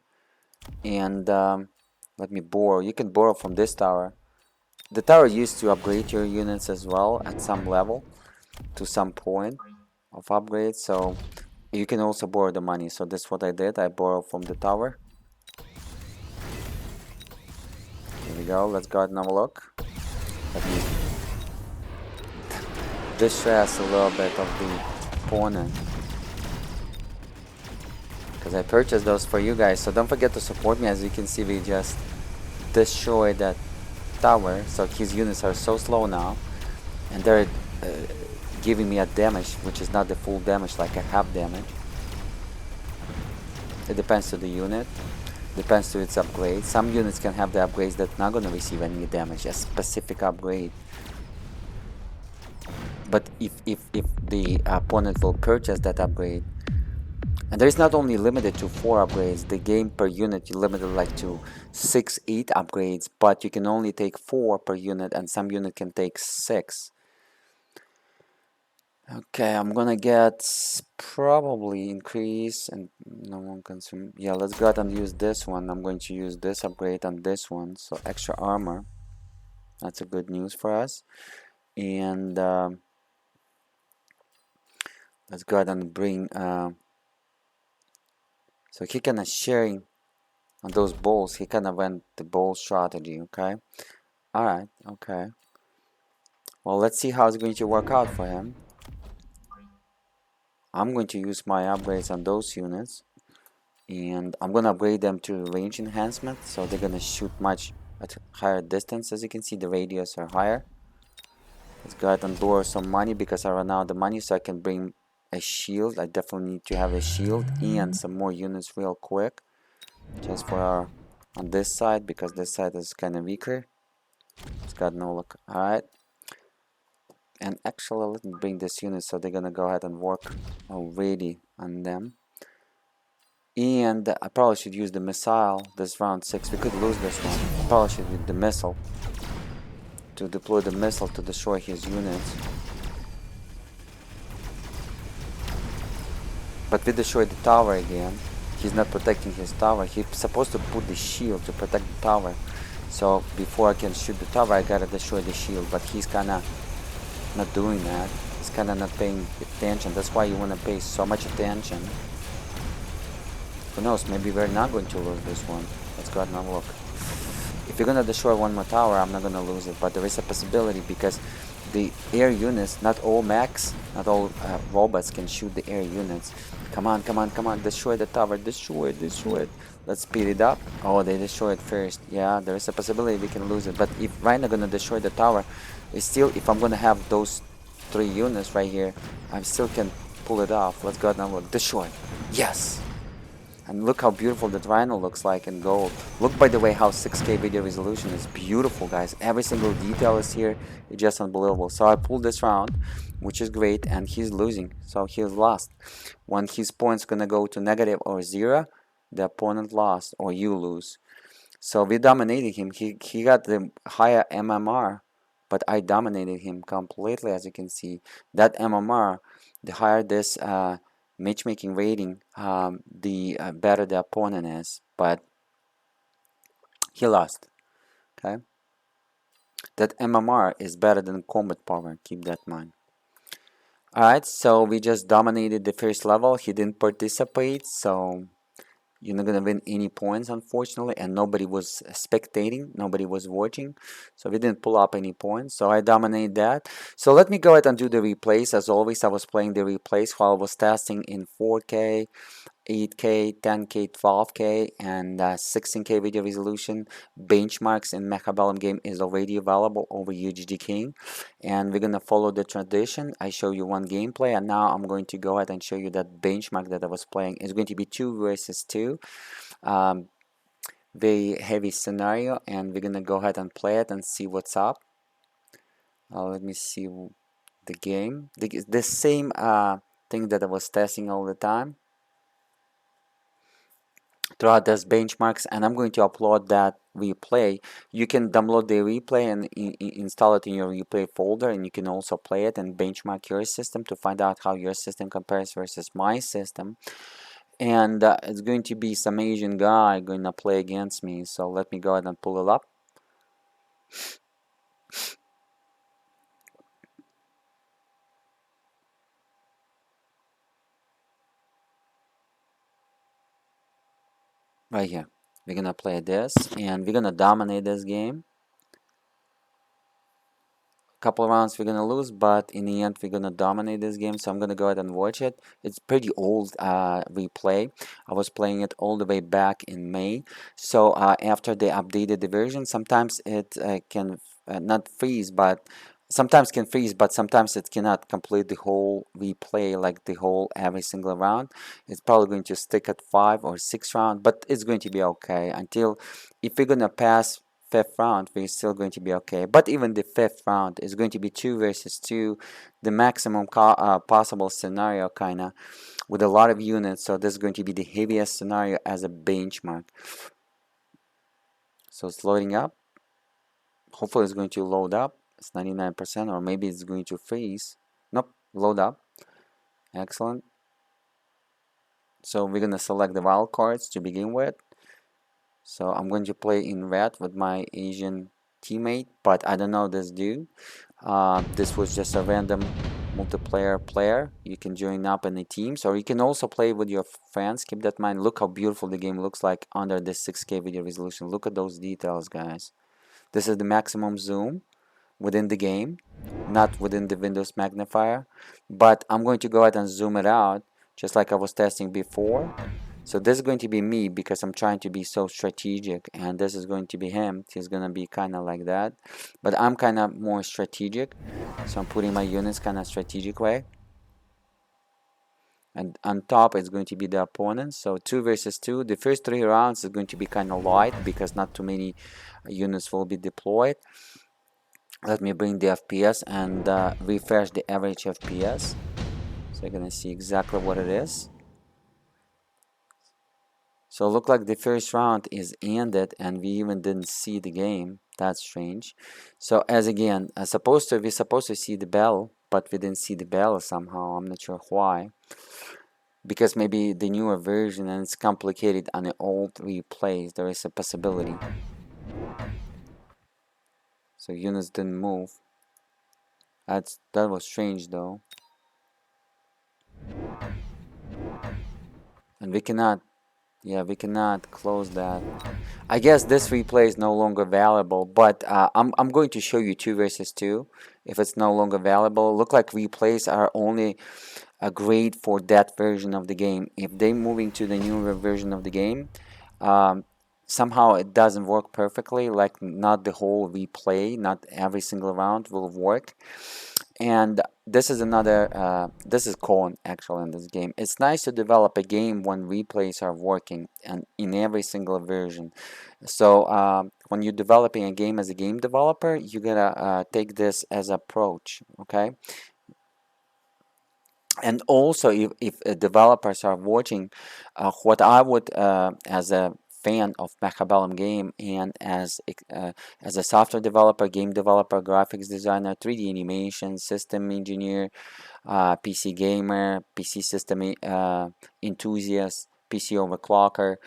Speaker 1: and let me borrow. You can borrow from this tower. The tower used to upgrade your units as well at some level to some point of upgrade, so you can also borrow the money. So that's what I did. I borrowed from the tower. Here we go. Let's go ahead and have a look. Let me distress a little bit of the opponent, because I purchased those for you guys. So don't forget to support me. As you can see, we just destroyed that tower. So his units are so slow now, and they're giving me a damage which is not the full damage, like a half damage. It depends to the unit, depends to its upgrade. Some units can have the upgrades that not gonna receive any damage, a specific upgrade. But if the opponent will purchase that upgrade, and there is not only limited to 4 upgrades, the game per unit you limited like to 6, 8 upgrades, but you can only take 4 per unit, and some unit can take 6. Okay, I'm gonna get probably increase and no one consume. Yeah, let's go ahead and use this one. I'm going to use this upgrade on this one, so extra armor. That's a good news for us. And let's go ahead and bring. So he kind of sharing on those balls. He kind of went the ball strategy. Okay. All right. Okay. Well, let's see how it's going to work out for him. I'm going to use my upgrades on those units, and I'm gonna upgrade them to range enhancement, so they're gonna shoot much at higher distance. As you can see, the radius are higher. Let's go ahead and borrow some money because I run out of the money, so I can bring a shield. I definitely need to have a shield and some more units real quick, just for our on this side, because this side is kind of weaker. It's got no look. All right. And actually, let me bring this unit, so they're gonna go ahead and work already on them. And I probably should use the missile this round 6. We could lose this one. I probably should use the missile to deploy the missile to destroy his units. But we destroyed the tower again. He's not protecting his tower. He's supposed to put the shield to protect the tower. So before I can shoot the tower, I gotta destroy the shield. But he's kinda not doing that. He's kinda not paying attention. That's why you wanna pay so much attention. Who knows, maybe we're not going to lose this one. Let's go ahead and have a look. If you're gonna destroy one more tower, I'm not gonna lose it, but there is a possibility because the air units, not all mechs, not all robots can shoot the air units. Come on, come on, come on, destroy the tower, destroy it, destroy it. Let's speed it up. Oh, they destroy it first. Yeah, there is a possibility we can lose it, but if right now gonna destroy the tower, it's still, if I'm gonna have those 3 units right here, I still can pull it off. Let's go ahead and have a look. Destroy. Yes! And look how beautiful the Rhino looks like in gold. Look, by the way, how 6K video resolution is beautiful, guys. Every single detail is here. It's just unbelievable. So I pulled this round, which is great, and he's losing. So he's lost. When his points gonna go to negative or 0, the opponent lost or you lose. So we dominated him. He got the higher MMR, but I dominated him completely, as you can see. That MMR, the higher this matchmaking rating, the better the opponent is, but he lost. Okay, that MMR is better than combat power, keep that in mind. Alright, so we just dominated the first level. He didn't participate, so you're not gonna win any points, unfortunately, and nobody was spectating, nobody was watching, so we didn't pull up any points. So I dominated that. So let me go ahead and do the replays. As always, I was playing the replays while I was testing in 4K. 8K, 10K, 12K, and 16K video resolution benchmarks in Mechabellum Game is already available over UHDking, and we're gonna follow the tradition. I show you one gameplay, and now I'm going to go ahead and show you that benchmark that I was playing. It's going to be 2 versus 2, very heavy scenario, and we're gonna go ahead and play it and see what's up. Let me see the game. The same thing that I was testing all the time throughout those benchmarks, and I'm going to upload that replay. You can download the replay and install it in your replay folder, and you can also play it and benchmark your system to find out how your system compares versus my system. And it's going to be some Asian guy going to play against me, so let me go ahead and pull it up. Right here, we're gonna play this, and we're gonna dominate this game. Couple of rounds we're gonna lose, but in the end we're gonna dominate this game, so I'm gonna go ahead and watch it. It's pretty old replay. I was playing it all the way back in May, so after they updated the version, sometimes it can not freeze, but sometimes can freeze, but sometimes it cannot complete the whole replay, like the whole every single round. It's probably going to stick at 5 or 6 rounds, but it's going to be okay until if we're gonna pass 5th round, we're still going to be okay. But even the 5th round is going to be 2 versus 2, the maximum possible scenario, kinda, with a lot of units. So this is going to be the heaviest scenario as a benchmark. So it's loading up. Hopefully it's going to load up. It's 99%, or maybe it's going to freeze. Nope, load up. Excellent. So we're gonna select the wild cards to begin with. So I'm going to play in red with my Asian teammate, but I don't know this dude. This was just a random multiplayer player. You can join up in the teams, or you can also play with your friends. Keep that in mind. Look how beautiful the game looks like under this 6K video resolution. Look at those details, guys. This is the maximum zoom within the game, not within the Windows magnifier. But I'm going to go ahead and zoom it out, just like I was testing before. So this is going to be me because I'm trying to be so strategic, and this is going to be him. He's going to be kind of like that, but I'm kind of more strategic, so I'm putting my units kind of strategic way. And on top it's going to be the opponent, so 2 versus 2. The first 3 rounds is going to be kind of light because not too many units will be deployed. Let me bring the FPS and refresh the average FPS, so you're going to see exactly what it is. So it looked like the first round is ended and we even didn't see the game. That's strange. So as again, we're supposed to see the bell, but we didn't see the bell somehow. I'm not sure why. Because maybe the newer version and it's complicated on the old replays. There is a possibility. So units didn't move. That was strange though. And we cannot. Yeah, we cannot close that. I guess this replay is no longer valuable, but I'm going to show you 2 versus 2 if it's no longer valuable. Look like replays are only great for that version of the game. If they're moving to the newer version of the game, somehow it doesn't work perfectly, like not the whole replay, not every single round will work. And this is another, this is common actually in this game. It's nice to develop a game when replays are working and in every single version. So when you're developing a game as a game developer, you gotta take this as approach, okay? And also, if developers are watching, what I would, as a fan of Mechabellum Game and as a software developer, game developer, graphics designer, 3D animation, system engineer, PC gamer, PC system enthusiast, PC overclocker,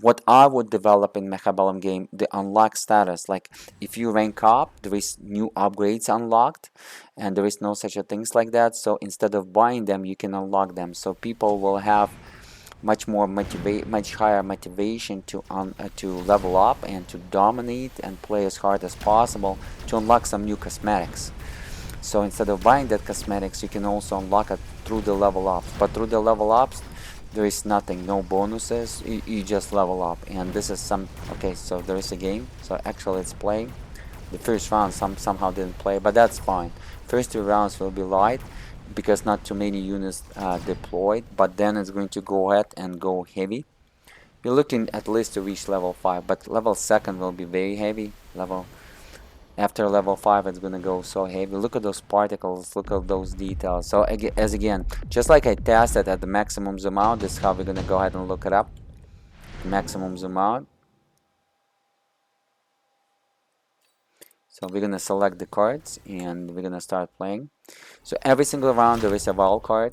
Speaker 1: what I would develop in Mechabellum Game, the unlock status, like if you rank up, there is new upgrades unlocked, and there is no such a things like that. So instead of buying them, you can unlock them. So people will have much higher motivation to level up and to dominate and play as hard as possible to unlock some new cosmetics. So instead of buying that cosmetics, you can also unlock it through the level ups. But through the level ups, There is nothing, no bonuses. You just level up, and this is some. Okay, so there is a game. So actually, it's playing. The first round somehow didn't play, but that's fine. First 2 rounds will be light because not too many units deployed, but then it's going to go ahead and go heavy. You're looking at least to reach level 5, but level 2nd will be very heavy. After level 5 it's gonna go so heavy. Look at those particles, look at those details. So again, just like I tested at the maximum zoom out, this is how we're gonna go ahead and look it up. Maximum zoom out. So we're gonna select the cards and we're gonna start playing. So every single round there is a wild card,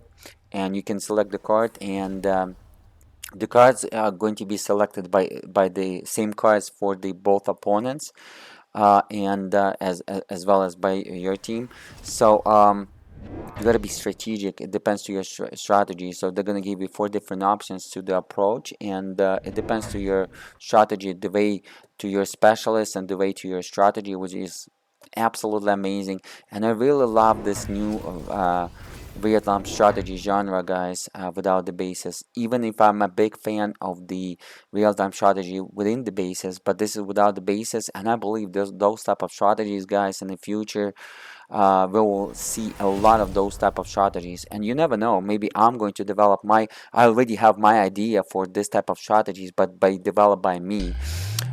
Speaker 1: and you can select the card, and the cards are going to be selected by the same cards for the both opponents, and as well as by your team. So you got to be strategic. It depends to your strategy. So they're going to give you 4 different options to the approach, and it depends to your strategy, the way to your specialist and the way to your strategy, which is absolutely amazing. And I really love this new real-time strategy genre, guys, without the bases. Even if I'm a big fan of the real-time strategy within the bases, but this is without the bases, and I believe those type of strategies, guys, in the future we will see a lot of those type of strategies. And you never know, maybe I'm going to develop I already have my idea for this type of strategies, but developed by me.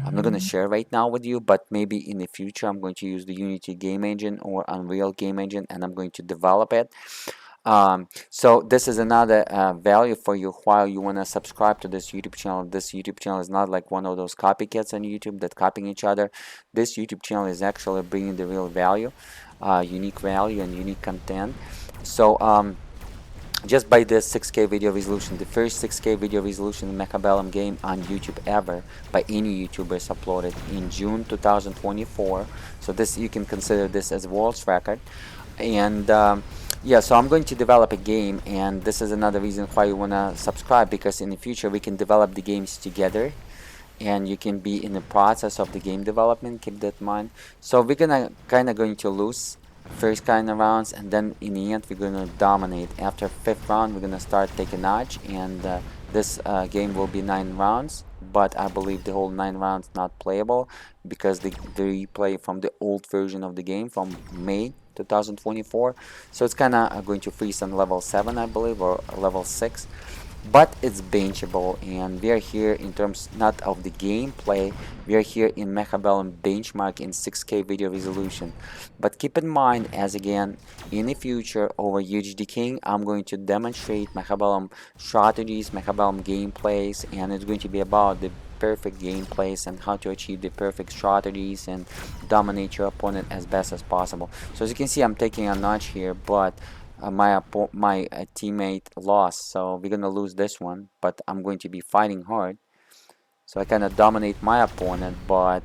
Speaker 1: I'm not going to share right now with you, but maybe in the future I'm going to use the Unity game engine or Unreal game engine, and I'm going to develop it. So this is another value for you while you want to subscribe to this YouTube channel. This YouTube channel is not like one of those copycats on YouTube that copying each other. This YouTube channel is actually bringing the real value, unique value and unique content. So just by this 6K video resolution, the first 6K video resolution in Mechabellum game on YouTube ever by any YouTubers uploaded in June 2024. So this, you can consider this as a world's record. And yeah, so I'm going to develop a game, and this is another reason why you want to subscribe, because in the future we can develop the games together and you can be in the process of the game development. Keep that in mind. So we're gonna kind of going to lose first kind of rounds, and then in the end we're gonna dominate. After 5th round we're gonna start taking notch, and this game will be 9 rounds, but I believe the whole 9 rounds not playable because the replay from the old version of the game from May 2024. So it's kind of going to freeze on level 7, I believe, or level 6, but it's benchable. And we are here in terms not of the gameplay, we are here in Mechabellum benchmark in 6K video resolution. But keep in mind, as again, in the future over UHDking, I'm going to demonstrate Mechabellum strategies, Mechabellum gameplays, and it's going to be about the perfect gameplays and how to achieve the perfect strategies and dominate your opponent as best as possible. So as you can see, I'm taking a notch here, but my teammate lost, so we're gonna lose this one, but I'm going to be fighting hard. So I kind of dominate my opponent, but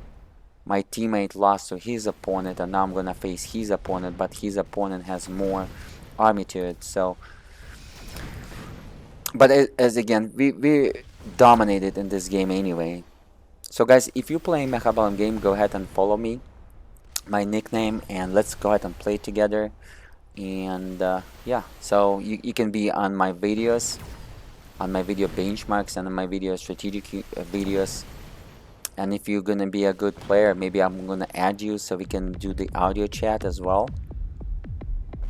Speaker 1: my teammate lost to his opponent, and now I'm gonna face his opponent, but his opponent has more army to it. So, but as again, we dominated in this game anyway. So guys, if you play Mechabellum game, go ahead and follow me, my nickname, and let's go ahead and play together. And yeah, so you can be on my videos, on my video benchmarks, and on my video strategic videos. And if you're gonna be a good player, maybe I'm gonna add you so we can do the audio chat as well.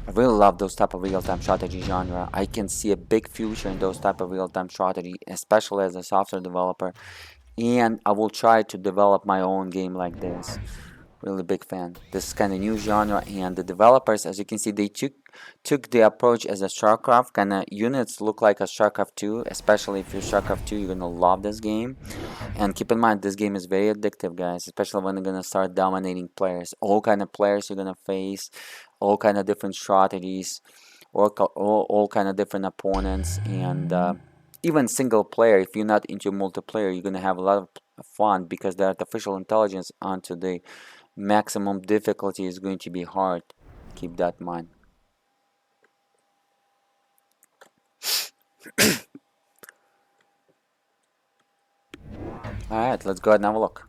Speaker 1: I really love those type of real-time strategy genre. I can see a big future in those type of real-time strategy, especially as a software developer, and I will try to develop my own game like this. Really big fan. This is kind of new genre, and the developers, as you can see, they took the approach as a StarCraft. Kind of units look like a StarCraft 2, especially if you're StarCraft 2, you're gonna love this game. And keep in mind, this game is very addictive, guys, especially when you're gonna start dominating players. All kind of players you're gonna face, all kind of different strategies, all kind of different opponents, and even single player. If you're not into multiplayer, you're gonna have a lot of fun because the artificial intelligence onto the maximum difficulty is going to be hard. Keep that in mind. Alright, let's go ahead and have a look.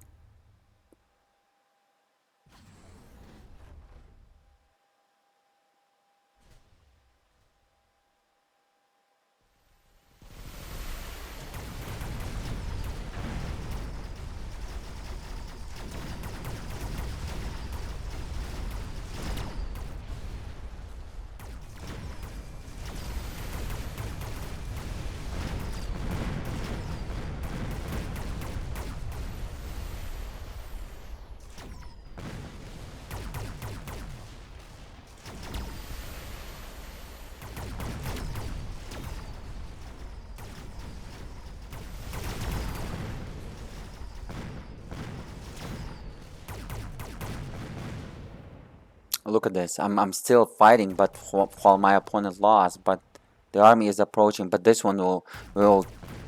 Speaker 1: Look at this. I'm still fighting, but while my opponent lost, but the army is approaching. But this one will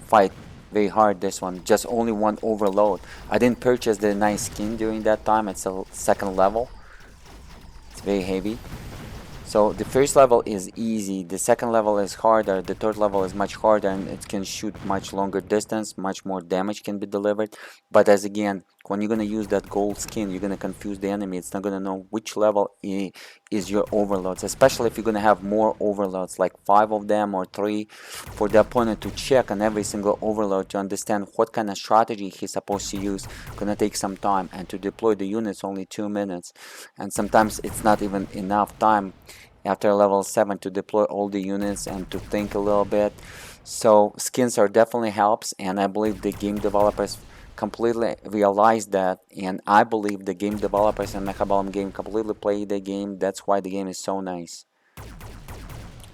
Speaker 1: fight very hard. This one just only one overload. I didn't purchase the nice skin during that time. It's a second level. It's very heavy. So the first level is easy, the second level is harder, the third level is much harder, and it can shoot much longer distance, much more damage can be delivered. But as again, when you're gonna use that gold skin, you're gonna confuse the enemy. It's not gonna know which level is your overloads, especially if you're gonna have more overloads, like 5 of them or 3, for the opponent to check on every single overload to understand what kind of strategy he's supposed to use. Gonna take some time, and to deploy the units only 2 minutes, and sometimes it's not even enough time after level 7 to deploy all the units and to think a little bit. So skins are definitely helps, and I believe the game developers completely realized that, and I believe the game developers and Mechabellum Game completely play the game. That's why the game is so nice.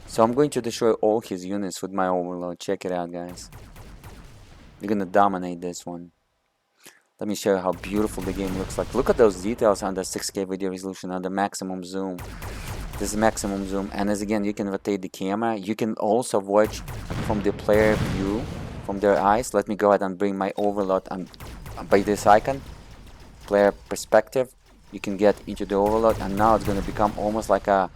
Speaker 1: So I'm going to destroy all his units with my overload. Check it out, guys. We're gonna dominate this one. Let me show you how beautiful the game looks like. Look at those details on the 6K video resolution, on the maximum zoom. This is maximum zoom, and as again, you can rotate the camera. You can also watch from the player view, from their eyes. Let me go ahead and bring my overload on by this icon, player perspective. You can get into the overload, and now it's going to become almost like a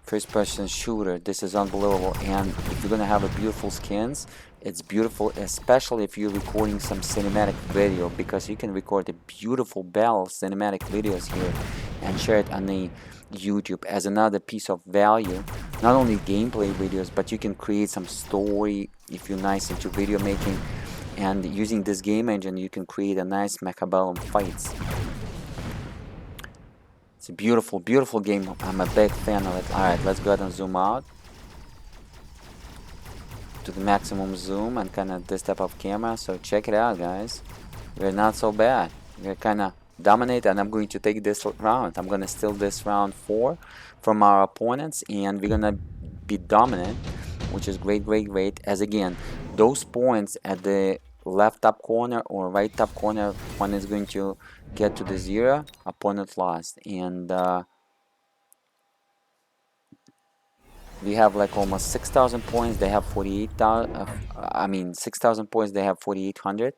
Speaker 1: first-person shooter. This is unbelievable, and if you're going to have a beautiful skins, it's beautiful, especially if you're recording some cinematic video, because you can record a beautiful battle cinematic videos here and share it on the YouTube as another piece of value. Not only gameplay videos, but you can create some story if you're nice into video making, and using this game engine you can create a nice Mechabellum fights. It's a beautiful, beautiful game. I'm a big fan of it. Alright, let's go ahead and zoom out to the maximum zoom and kind of this type of camera. So check it out, guys. We're not so bad. We're kind of dominate, and I'm going to take this round. I'm going to steal this round 4 from our opponents, and we're going to be dominant, which is great, great, great. As again, those points at the left top corner or right top corner, when it's going to get to the 0, opponent lost. And we have like almost 6,000 points. They have 48,000. I mean 6,000 points. They have 4,800.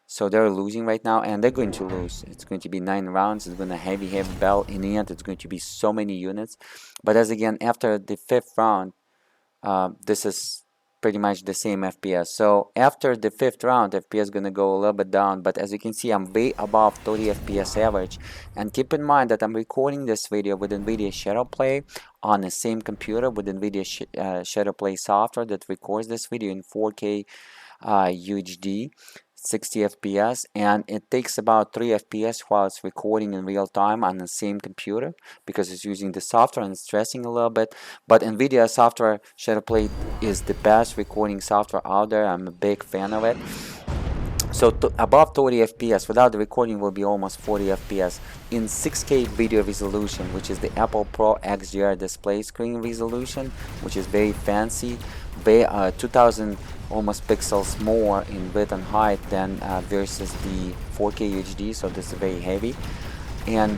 Speaker 1: So they're losing right now, and they're going to lose. It's going to be 9 rounds. It's going to heavy battle. In the end, it's going to be so many units. But as again, after the 5th round, this is pretty much the same FPS. So after the 5th round, FPS is going to go a little bit down. But as you can see, I'm way above 30 FPS average. And keep in mind that I'm recording this video with Nvidia Shadowplay on the same computer with Nvidia Shadowplay software that records this video in 4K UHD. 60 FPS, and it takes about 3 FPS while it's recording in real time on the same computer, because it's using the software and it's stressing a little bit. But Nvidia software Shadowplay is the best recording software out there. I'm a big fan of it. So above 30 FPS without the recording will be almost 40 FPS in 6K video resolution, which is the Apple Pro XDR display screen resolution, which is very fancy, 2000 almost pixels more in width and height than versus the 4K UHD. So this is very heavy and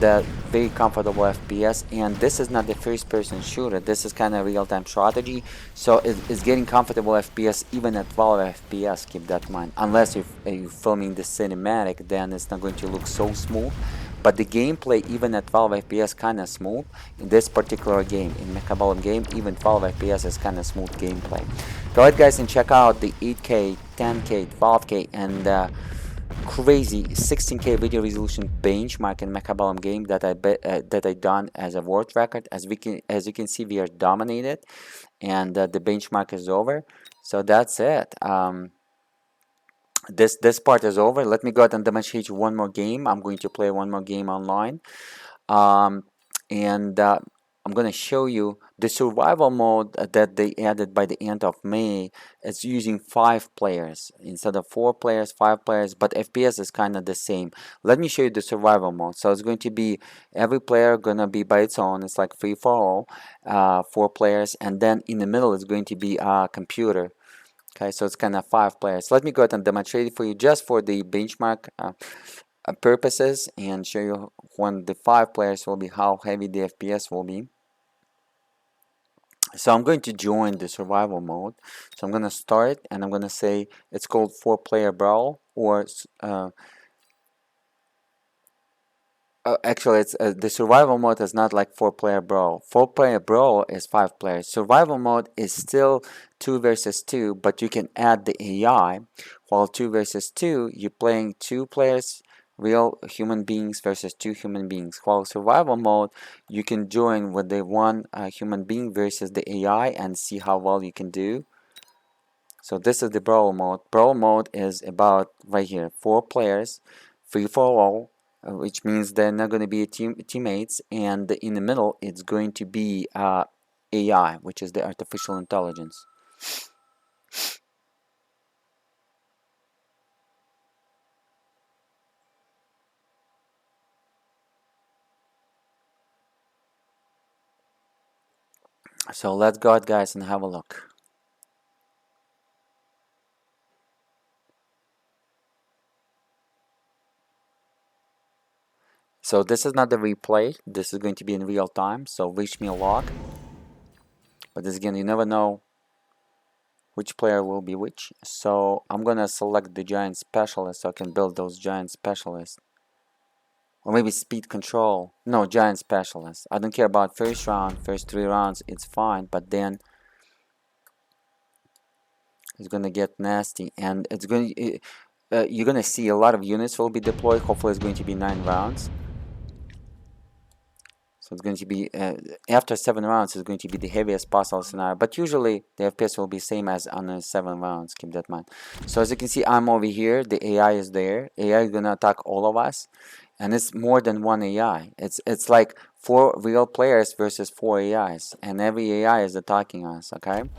Speaker 1: very comfortable FPS. And this is not the first-person shooter. This is kind of real-time strategy. So it's getting comfortable FPS even at 12 FPS. Keep that in mind. Unless you're filming the cinematic, then it's not going to look so smooth. But the gameplay, even at 12 FPS, kind of smooth in this particular game. In Mechabellum Game, even 12 FPS is kind of smooth gameplay. Go ahead, guys, and check out the 8K, 10K, 12K, and crazy 16K video resolution benchmark in Mechabellum Game that I done as a world record. As you can see, we are dominated, and the benchmark is over. So that's it. This part is over. Let me go ahead and demonstrate you one more game. I'm going to play one more game online, and I'm going to show you the survival mode that they added by the end of May. It's using 5 players instead of 4 players, 5 players, but FPS is kind of the same. Let me show you the survival mode. So it's going to be every player gonna be by its own. It's like free for all, 4 players, and then in the middle is going to be a computer. Okay, so it's kind of 5 players. Let me go ahead and demonstrate it for you just for the benchmark. purposes and show you when the 5 players will be how heavy the FPS will be. So I'm going to join the survival mode. So I'm going to start and I'm going to say it's called 4-player Brawl, or actually, it's the survival mode is not like 4-player Brawl. 4-player Brawl is 5 players. Survival mode is still 2 versus 2, but you can add the AI. While 2 versus 2, you're playing 2 players, real human beings versus 2 human beings. While survival mode, you can join with the 1 human being versus the AI and see how well you can do. So this is the Brawl mode. Brawl mode is about right here, 4 players, free for all, which means they're not going to be teammates, and in the middle it's going to be AI, which is the artificial intelligence. So let's go out, guys, and have a look. So this is not the replay, this is going to be in real time, so wish me luck. But this again, you never know which player will be which. So I'm gonna select the giant specialist so I can build those giant specialists. Or maybe speed control. No, giant specialist. I don't care about first round, first 3 rounds, it's fine, but then it's gonna get nasty, and it's going you're gonna see a lot of units will be deployed. Hopefully it's going to be 9 rounds. So it's going to be after 7 rounds it's going to be the heaviest possible scenario, but usually the FPS will be same as on the 7 rounds, keep that in mind. So as you can see, I'm over here, the AI is there. AI is gonna attack all of us, and it's more than 1 AI. It's like 4 real players versus 4 AIs, and every AI is attacking us, okay?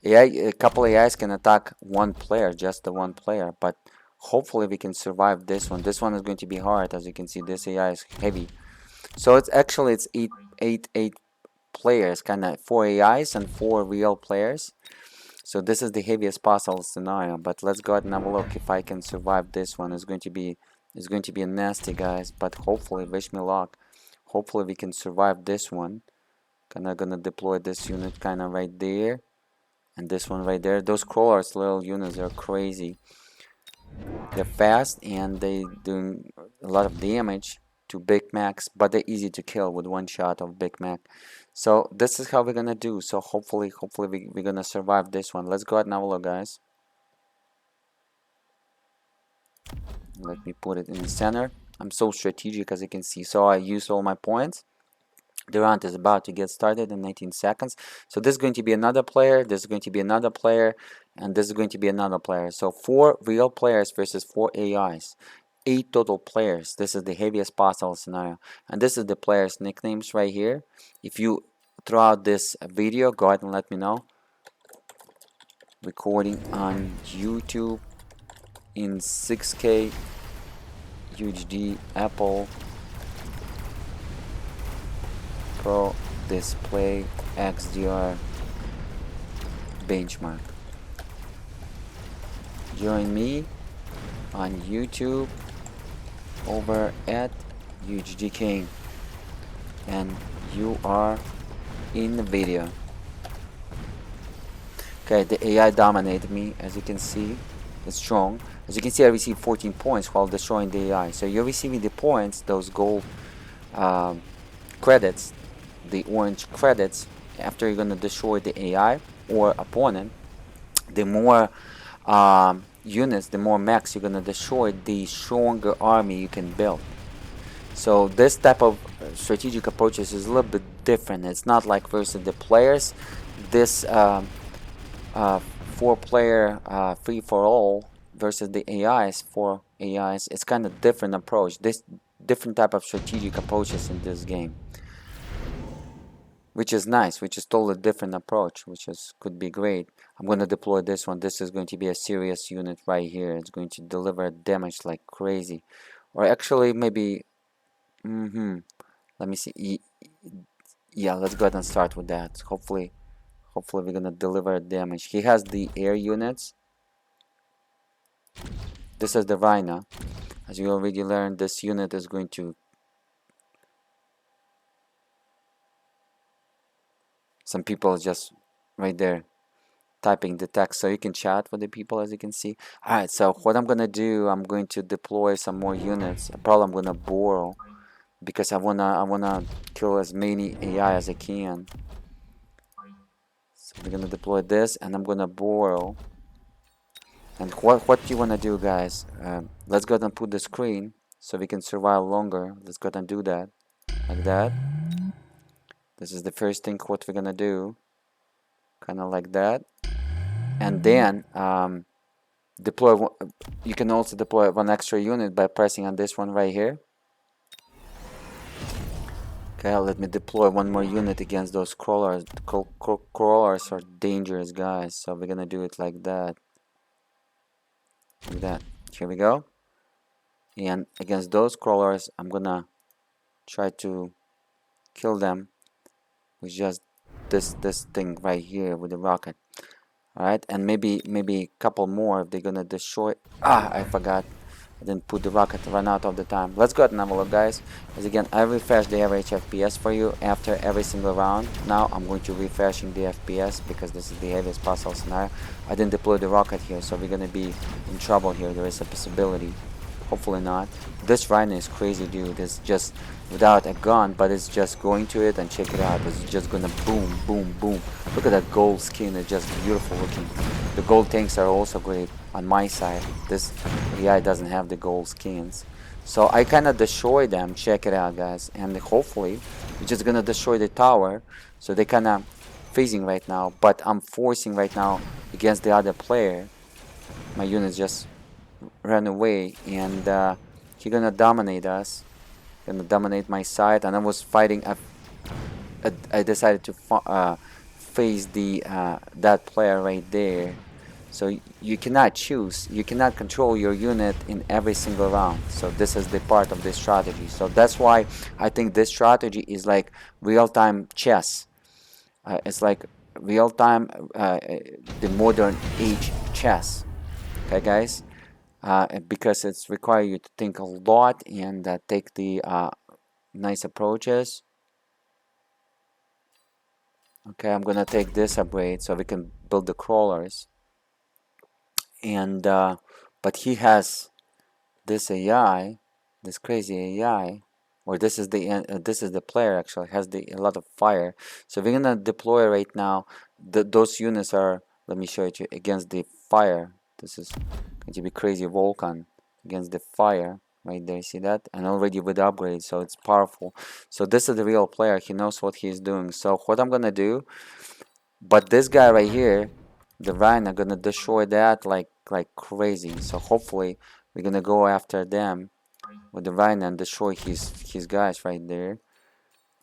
Speaker 1: A couple AIs can attack 1 player, just the 1 player, but hopefully we can survive this one. This one is going to be hard. As you can see, this AI is heavy. So it's actually it's eight players, kind of 4 AIs and 4 real players. So this is the heaviest possible scenario. But let's go ahead and have a look if I can survive this one. It's going to be nasty, guys. But hopefully, wish me luck. Hopefully we can survive this one. Kinda gonna deploy this unit kind of right there, and this one right there. Those crawlers, little units, are crazy. They're fast and they doing a lot of damage to Big Macs, but they're easy to kill with 1 shot of Big Mac. So this is how we're gonna do. So hopefully we're gonna survive this one. Let's go ahead and have a look, guys. Let me put it in the center. I'm so strategic, as you can see. So I used all my points. The round is about to get started in 19 seconds. So this is going to be another player, this is going to be another player, and this is going to be another player. So 4 real players versus 4 AIs. 8 total players. This is the heaviest possible scenario. And this is the players' nicknames right here. If you throw out this video, go ahead and let me know. Recording on YouTube in 6K UHD Apple Pro Display XDR benchmark. Join me on YouTube over at UHDking, and you are in the video. Okay, the AI dominated me, as you can see. It's strong. As you can see, I received 14 points while destroying the AI. So you're receiving the points, those gold credits, the orange credits, after you're gonna destroy the AI or opponent. The more units, the more mechs you're gonna destroy, the stronger army you can build. So this type of strategic approaches is a little bit different. It's not like versus the players. This 4-player free for all versus the AIs, 4 AIs, it's kind of different approach. This different type of strategic approaches in this game, which is nice, which is totally different approach, which is could be great. I'm going to deploy this one. This is going to be a serious unit right here. It's going to deliver damage like crazy. Or actually maybe let me see. Yeah, let's go ahead and start with that. Hopefully we're gonna deliver damage. He has the air units. This is the Rhino. As you already learned, this unit is going to... Some people just right there typing the text, so you can chat with the people, as you can see. Alright, so what I'm gonna do, I'm going to deploy some more units. Probably I'm gonna borrow, because I wanna kill as many AI as I can. So we're gonna deploy this, and I'm gonna borrow. And what do you wanna do, guys? Let's go ahead and put the screen so we can survive longer. Let's go ahead and do that, like that. This is the first thing what we're gonna do, kind of like that. And then deploy. You can also deploy one extra unit by pressing on this one right here. Okay, let me deploy one more unit against those crawlers. Crawlers are dangerous, guys. So we're gonna do it like that. Like that. Here we go. And against those crawlers, I'm gonna try to kill them with just this thing right here with the rocket. Alright, and maybe a couple more if they're gonna destroy. I forgot. I didn't put the rocket to run out of the time. Let's go ahead and have a look, guys. As again, I refresh the average FPS for you after every single round. Now I'm going to refreshing the FPS because this is the heaviest possible scenario. I didn't deploy the rocket here, so we're gonna be in trouble here. There is a possibility. Hopefully not. This Rhino is crazy, dude. It's just without a gun, but it's just going to it, and check it out. It's just gonna boom, boom, boom. Look at that gold skin. It's just beautiful looking. The gold tanks are also great on my side. This AI doesn't have the gold skins. So I kind of destroy them. Check it out, guys. And hopefully we're just gonna destroy the tower. So they kind of phasing right now, but I'm forcing right now against the other player. My units just ran away, and he gonna dominate us, gonna dominate my side. And I was fighting. I decided to face the that player right there. So you cannot choose, you cannot control your unit in every single round. So this is the part of this strategy. So that's why I think this strategy is like real-time chess. It's like real-time, the modern age chess. Okay, guys. Because it's require you to think a lot and take the nice approaches. Okay, I'm gonna take this upgrade so we can build the crawlers. And but he has this AI, this crazy AI, or this is the player actually has a lot of fire. So we're gonna deploy right now. Those units are, let me show it you, against the fire. This is going to be crazy Vulcan against the fire right there. See that? And already with upgrades, so it's powerful. So this is the real player. He knows what he's doing. So what I'm gonna do, but this guy right here, the Rhino, gonna destroy that like crazy. So hopefully we're gonna go after them with the Rhino and destroy his guys right there.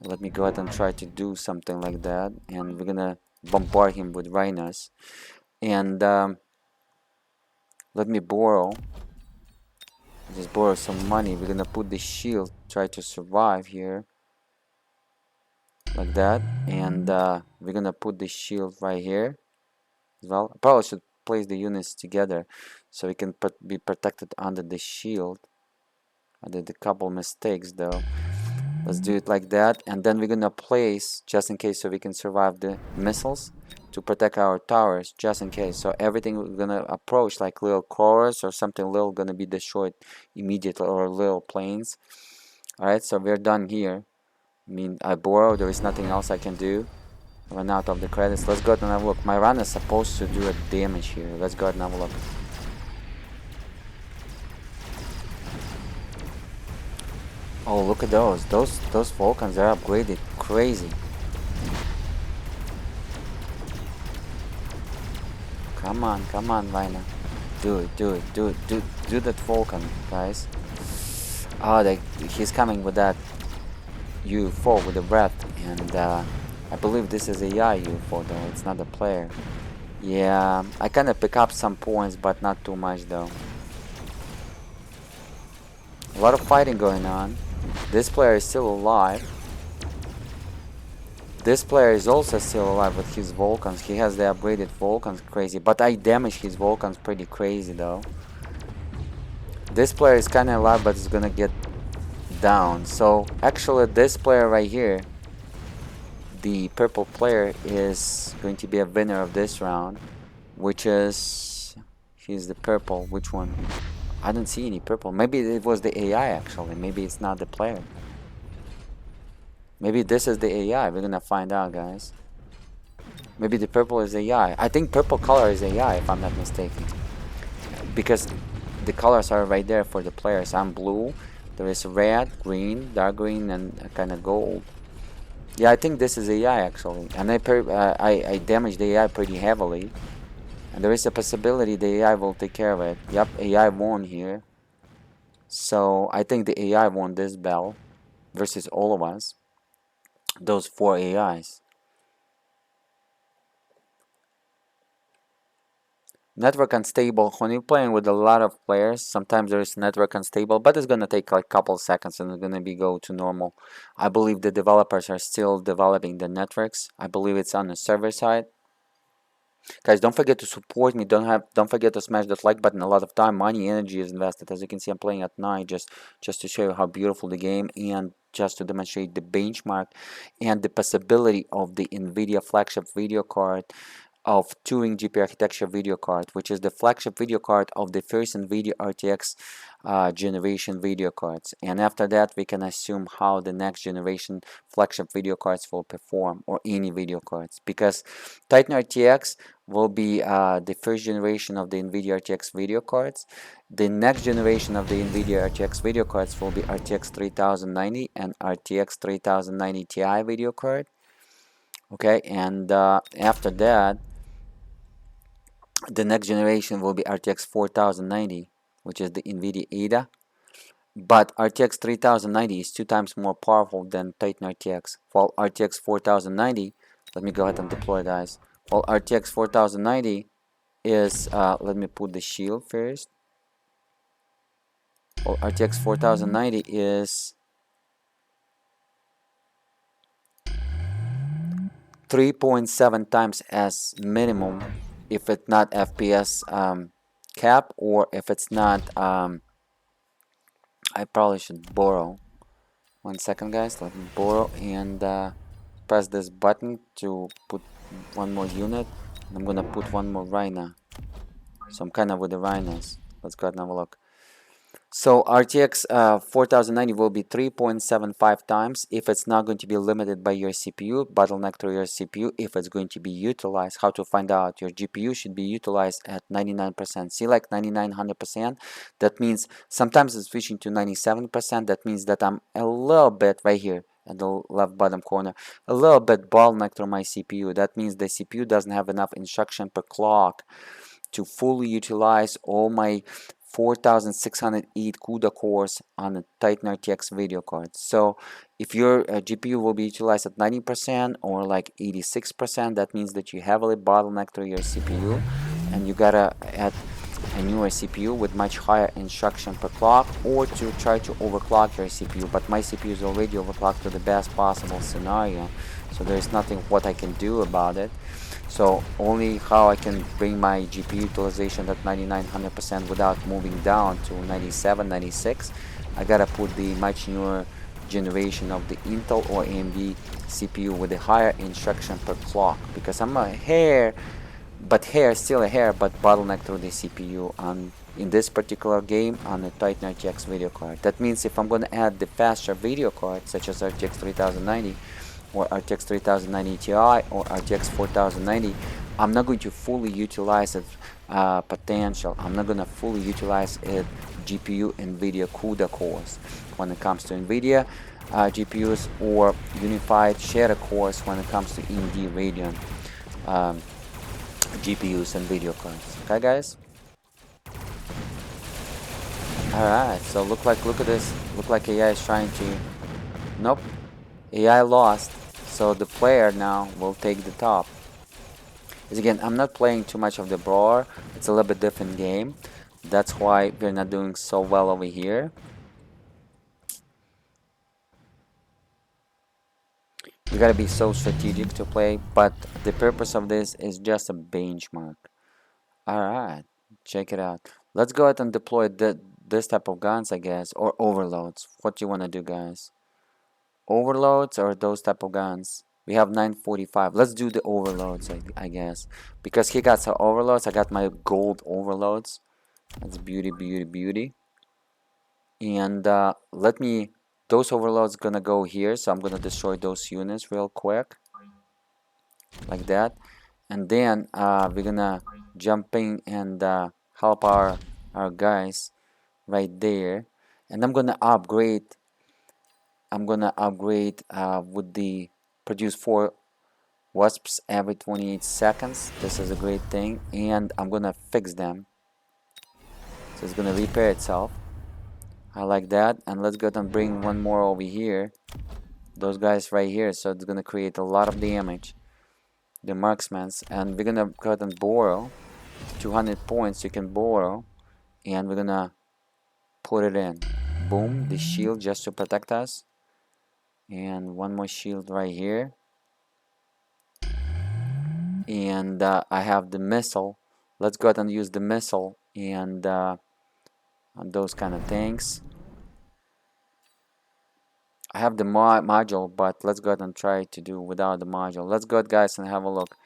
Speaker 1: Let me go ahead and try to do something like that, and we're gonna bombard him with Rhinos. And let me just borrow some money. We're gonna put the shield, try to survive here like that, and we're gonna put the shield right here as well. I probably should place the units together so we can be protected under the shield. I did a couple mistakes though. Let's do it like that, and then we're gonna place, just in case, so we can survive the missiles to protect our towers, just in case. So everything we're gonna approach like little crawlers or something little gonna be destroyed immediately, or little planes. Alright, so we're done here. I mean, I borrow, there is nothing else I can do. Run out of the credits. Let's go ahead and have a look. My run is supposed to do a damage here. Let's go ahead and have a look. Oh, look at those. Those Vulcans are upgraded. Crazy. Come on, Rhino. Do that Vulcan, guys. Oh, he's coming with that UFO with the breath, and I believe this is a AI UFO though. It's not a player. Yeah, I kind of pick up some points, but not too much though. A lot of fighting going on. This player is still alive. This player is also still alive with his Vulcans. He has the upgraded Vulcans, crazy. But I damage his Vulcans pretty crazy though. This player is kind of alive, but it's gonna get down. So actually this player right here, the purple player, is going to be a winner of this round, which is, he's the purple. Which one? I don't see any purple. Maybe it was the AI actually. Maybe it's not the player. Maybe this is the AI. We're gonna find out, guys. Maybe the purple is AI. I think purple color is AI if I'm not mistaken, because the colors are right there for the players. I'm blue. There is red, green, dark green, and kind of gold. Yeah, I think this is AI actually, and I damaged the AI pretty heavily, and there is a possibility the AI will take care of it. Yep, AI won here. So I think the AI won this battle versus all of us, those 4 AIs. Network unstable. When you're playing with a lot of players, sometimes there is network unstable, but it's gonna take like a couple seconds and it's gonna go to normal. I believe the developers are still developing the networks. I believe it's on the server side. Guys, don't forget to support me. Don't forget to smash that like button. A lot of time, money, energy is invested. As you can see, I'm playing at night just to show you how beautiful the game, and just to demonstrate the benchmark and the possibility of the Nvidia flagship video card of Turing GPU architecture video card, which is the flagship video card of the first Nvidia RTX generation video cards. And after that, we can assume how the next generation flagship video cards will perform, or any video cards, because Titan RTX will be the first generation of the Nvidia RTX video cards. The next generation of the Nvidia RTX video cards will be RTX 3090 and RTX 3090 Ti video card. Okay, and after that, the next generation will be RTX 4090, which is the Nvidia Ada. But RTX 3090 is 2 times more powerful than Titan RTX. While RTX 4090, let me go ahead and deploy, guys. While RTX 4090 is, let me put the shield first. Well, RTX 4090 is 3.7 times as minimum, if it's not FPS cap, or if it's not, I probably should borrow. 1 second, guys. Let me borrow and press this button to put one more unit. I'm gonna put one more rhino. So I'm kind of with the rhinos. Let's go ahead and have a look. So RTX 4090 will be 3.75 times if it's not going to be limited by your CPU, bottleneck through your CPU. If it's going to be utilized, how to find out? Your GPU should be utilized at 99%. See, like 99, 100%. That means sometimes it's switching to 97%. That means that I'm a little bit right here at the left bottom corner, a little bit bottleneck through my CPU. That means the CPU doesn't have enough instruction per clock to fully utilize all my 4608 CUDA cores on a Titan RTX video card. So if your GPU will be utilized at 90% or like 86%, that means that you heavily bottleneck through your CPU, and you gotta add a newer CPU with much higher instruction per clock, or to try to overclock your CPU. But my CPU is already overclocked to the best possible scenario, so there's nothing what I can do about it. So only how I can bring my GPU utilization at 99, 100% without moving down to 97, 96. I gotta put the much newer generation of the Intel or AMD CPU with a higher instruction per clock, because I'm a hair, still a hair, but bottleneck through the CPU on in this particular game on a Titan RTX video card. That means if I'm gonna add the faster video card such as RTX 3090 or RTX 3090 Ti or RTX 4090, I'm not going to fully utilize its potential. I'm not going to fully utilize its GPU NVIDIA CUDA cores when it comes to NVIDIA GPUs, or unified shader cores when it comes to AMD Radeon GPUs and video cards. Okay, guys? Alright, so look at this. Look like AI is trying to... Nope. AI lost. So the player now will take the top. As again, I'm not playing too much of the Brawl. It's a little bit different game. That's why we're not doing so well over here. You gotta be so strategic to play, but the purpose of this is just a benchmark. Alright, check it out. Let's go ahead and deploy this type of guns, I guess, or overloads. What do you want to do, guys? Overloads or those type of guns? We have 945. Let's do the overloads, I guess, because he got some overloads. I got my gold overloads. That's beauty, beauty, beauty. And let me, those overloads gonna go here, so I'm gonna destroy those units real quick, like that. And then we're gonna jump in and help our guys right there. And I'm gonna upgrade with the produce 4 wasps every 28 seconds. This is a great thing, and I'm gonna fix them, so it's gonna repair itself. I like that. And let's go and bring one more over here, those guys right here, so it's gonna create a lot of damage, the marksmans. And we're gonna go ahead and borrow 200 points. You can borrow, and we're gonna put it in. Boom, the shield just to protect us, and one more shield right here. And I have the missile. Let's go ahead and use the missile and on those kind of things. I have the module, but let's go ahead and try to do without the module. Let's go ahead, guys, and have a look.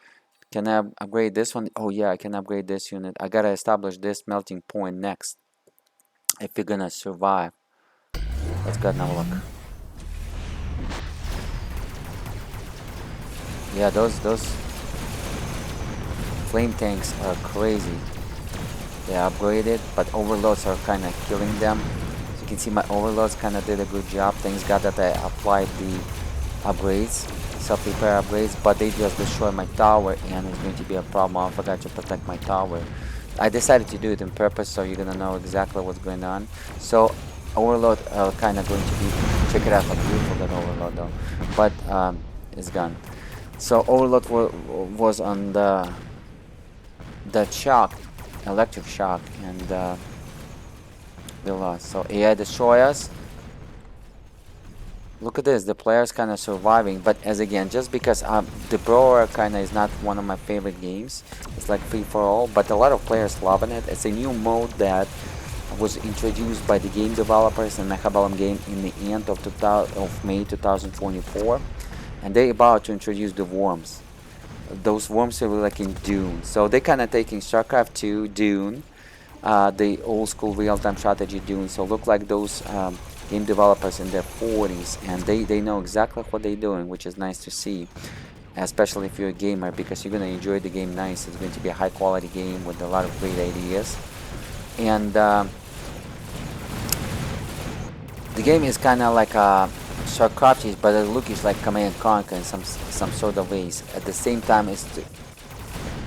Speaker 1: Can I upgrade this one? Oh yeah, I can upgrade this unit. I gotta establish this melting point next if you're gonna survive. Let's go ahead and have a look. Yeah, those flame tanks are crazy. They are upgraded, but overloads are kind of killing them. So you can see my overloads kind of did a good job. Thanks God that I applied the upgrades, self-repair upgrades, but they just destroyed my tower, and it's going to be a problem. I forgot to protect my tower. I decided to do it on purpose, so you're gonna know exactly what's going on. So overload kind of going to be, check it out how beautiful that overload though, but it's gone. So overload was on that shock, electric shock, and they lost. So AI destroy us. Look at this, the player's kind of surviving, but as again, just because the Brawl kind of is not one of my favorite games. It's like free for all, but a lot of players loving it. It's a new mode that was introduced by the game developers and Mechabellum Game in the end of May 2024, and they're about to introduce the worms. Those worms are like in Dune, so they're kind of taking StarCraft 2, Dune, the old school real-time strategy Dune. So look like those game developers in their 40s, and they know exactly what they're doing, which is nice to see, especially if you're a gamer, because you're going to enjoy the game nice. It's going to be a high quality game with a lot of great ideas. And the game is kind of like a StarCraft, but the look is like Command & Conquer in some sort of ways. At the same time, it's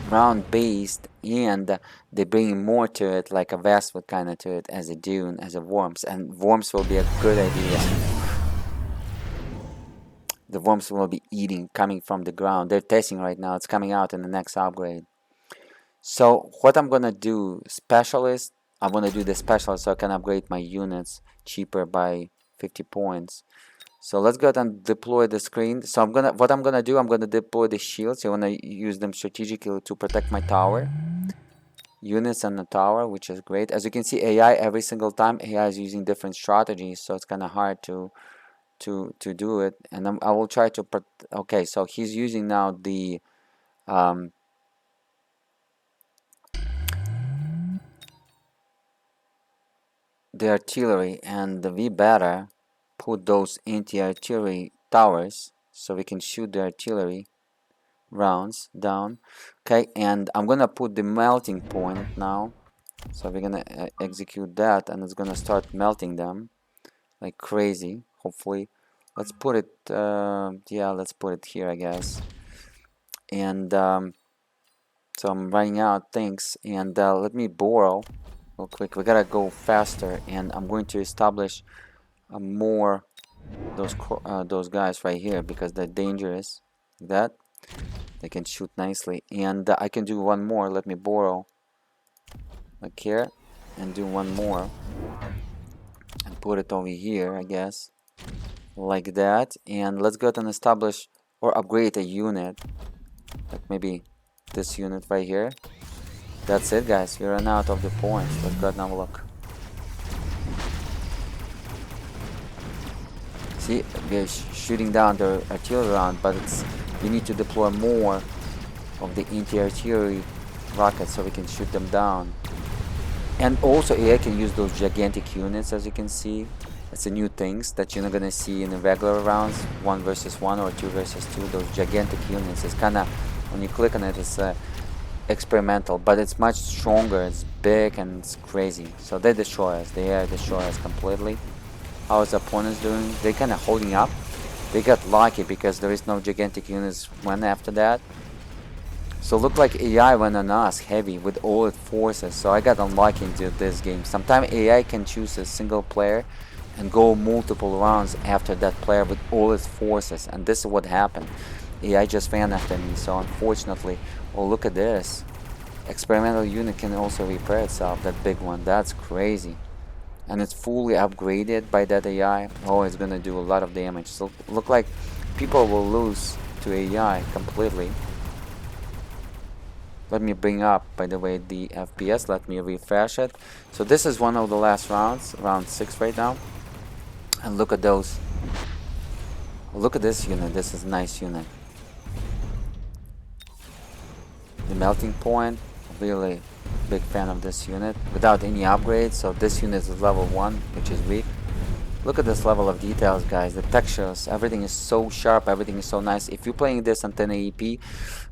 Speaker 1: round based, and they bring more to it, like a Westwood kind of to it, as a Dune, as a Worms. And Worms will be a good idea. The Worms will be eating, coming from the ground. They're testing right now. It's coming out in the next upgrade. So what I'm gonna do, specialist, I want to do the specialist so I can upgrade my units cheaper by 50 points. So let's go ahead and deploy the screen. So what I'm gonna do, I'm gonna deploy the shields. I want to use them strategically to protect my tower, units on the tower, which is great. As you can see, AI every single time AI is using different strategies, so it's kind of hard to do it. And I will try to okay, so he's using now the artillery, and we better put those anti-artillery towers so we can shoot the artillery rounds down. Okay, and I'm gonna put the melting point now, so we're gonna execute that, and it's gonna start melting them like crazy. Hopefully, let's put it yeah, let's put it here, I guess. And so I'm running out things, and let me borrow real quick. We gotta go faster, and I'm going to establish more those guys right here, because they're dangerous. Like that, they can shoot nicely. And I can do one more. Let me borrow like here, and do one more, and put it over here, I guess, like that. And let's go ahead and establish or upgrade a unit, like maybe this unit right here. That's it, guys. We ran out of the points. Let's go ahead and have a look. See, we're shooting down the artillery round, but we need to deploy more of the anti-artillery rockets so we can shoot them down. And also AI can use those gigantic units, as you can see. It's a new things that you're not gonna see in the regular rounds, 1 versus 1 or 2 versus 2. Those gigantic units, it's kinda, when you click on it, it's experimental, but it's much stronger, it's big, and it's crazy. So they destroy us, they destroy us completely. How is the opponents doing? They're kinda holding up. They got lucky because there is no gigantic units went after that. So look like AI went on us heavy with all its forces. So I got unlucky into this game. Sometimes AI can choose a single player and go multiple rounds after that player with all its forces. And this is what happened. AI just ran after me. So unfortunately, oh look at this. Experimental unit can also repair itself, that big one. That's crazy. And it's fully upgraded by that AI. Oh, it's gonna do a lot of damage. So look like people will lose to AI completely. Let me bring up, by the way, the FPS. Let me refresh it. So this is one of the last rounds, round 6 right now. And look at those. Look at this unit. This is a nice unit. The melting point, really big fan of this unit. Without any upgrades, so this unit is level 1, which is weak. Look at this level of details, guys. The textures, everything is so sharp, everything is so nice. If you're playing this on 1080p,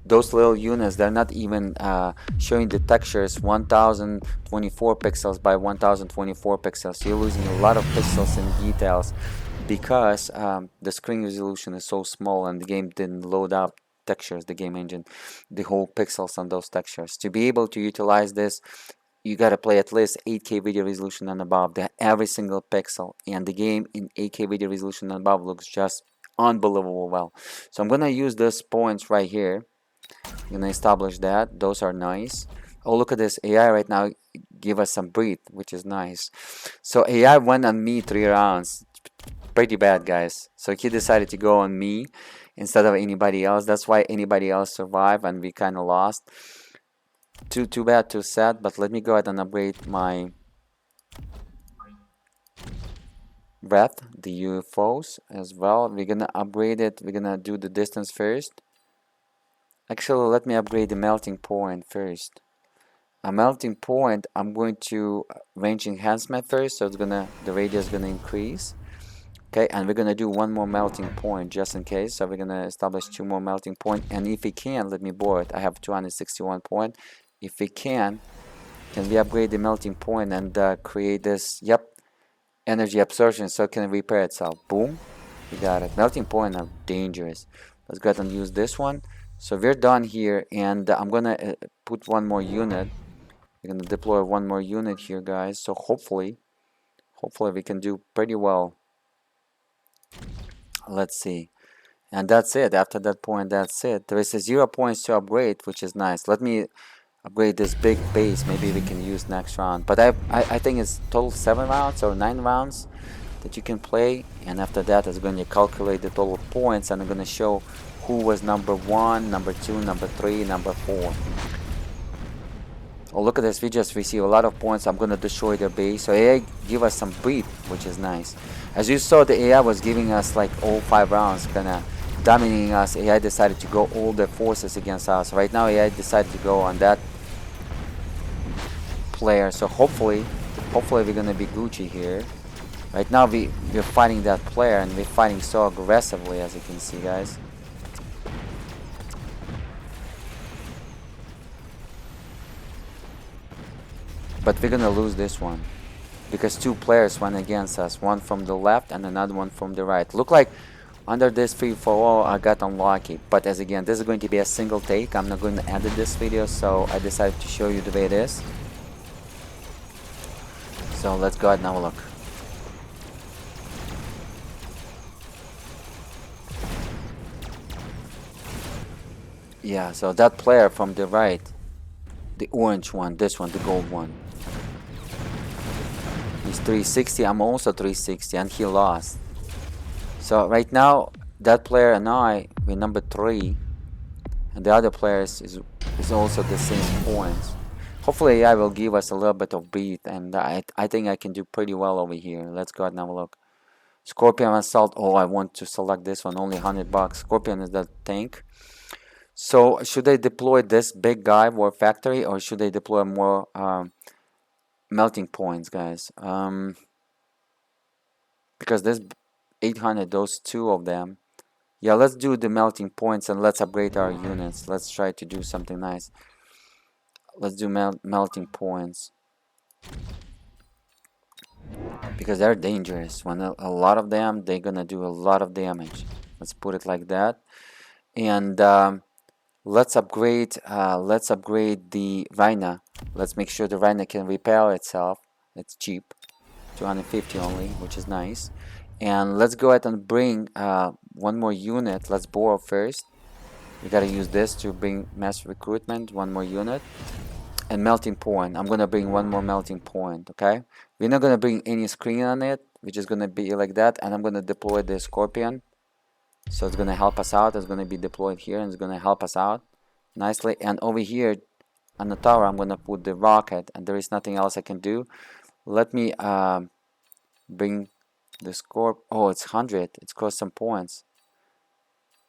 Speaker 1: those little units, they're not even showing the textures 1024 pixels by 1024 pixels. You're losing a lot of pixels in details because the screen resolution is so small and the game didn't load up textures, the game engine, the whole pixels on those textures. To be able to utilize this, you gotta play at least 8K video resolution and above. Every single pixel, and the game in 8K video resolution and above looks just unbelievable well. So I'm gonna use these points right here. I'm gonna establish that. Those are nice. Oh, look at this. AI right now give us some breathe, which is nice. So AI went on me 3 rounds. Pretty bad, guys. So he decided to go on me instead of anybody else. That's why anybody else survived and we kind of lost. Too bad, too sad. But let me go ahead and upgrade my breath, the UFOs as well. We're gonna upgrade it. We're gonna do the distance first. Actually, let me upgrade the melting point first. A melting point, I'm going to range enhancement first, so the radius is gonna increase. Okay, and we're gonna do one more melting point just in case. So we're gonna establish 2 more melting point, and if we can, let me board. I have 261 point. If we can we upgrade the melting point and create this? Yep, energy absorption, so it can repair itself. Boom, we got it. Melting point are dangerous. Let's go ahead and use this one. So we're done here, and I'm gonna put one more unit. We're gonna deploy one more unit here, guys. So hopefully we can do pretty well. Let's see. And that's it. After that point, that's it. There is a 0 points to upgrade, which is nice. Let me upgrade this big base. Maybe we can use next round. But I think it's total 7 rounds or 9 rounds that you can play. And after that, it's going to calculate the total points. And I'm going to show who was number 1, number 2, number 3, number 4. Oh, look at this. We just received a lot of points. I'm going to destroy their base. So AI give us some breathe, which is nice. As you saw, the AI was giving us like all 5 rounds, kind of dominating us. AI decided to go all their forces against us. Right now, AI decided to go on that player. So hopefully we're going to be Gucci here. Right now, we're fighting that player, and we're fighting so aggressively, as you can see, guys. But we're gonna lose this one because 2 players went against us, one from the left and another one from the right. Look like under this free-for-all I got unlucky, but as again, this is going to be a single take. I'm not going to edit this video, so I decided to show you the way it is. So let's go ahead and have a look. Yeah, so that player from the right, the orange one, this one, the gold one, he's 360. I'm also 360, and he lost. So right now, that player and we're number 3, and the other players is also the same points. Hopefully AI will give us a little bit of beat, and I think I can do pretty well over here. Let's go ahead and have a look. Scorpion Assault. Oh, I want to select this one. Only $100. Scorpion is the tank. So should I deploy this big guy, War Factory, or should I deploy more melting points, guys? Because this 800, those two of them. Yeah, let's do the melting points and let's upgrade our units. Let's try to do something nice. Let's do melting points. Because they're dangerous. When a lot of them, they're gonna do a lot of damage. Let's put it like that. And let's upgrade the Rhina. Let's make sure the Rhina can repair itself. It's cheap. 250 only, which is nice. And let's go ahead and bring one more unit. Let's borrow first. We gotta use this to bring mass recruitment. One more unit. And melting point. I'm gonna bring one more melting point, okay? We're not gonna bring any screen on it. We're just gonna be like that. And I'm gonna deploy the Scorpion. So it's gonna help us out. It's gonna be deployed here and it's gonna help us out nicely. And over here on the tower, I'm gonna put the rocket. And there is nothing else I can do. Let me bring the score. Oh, it's 100. It's cost some points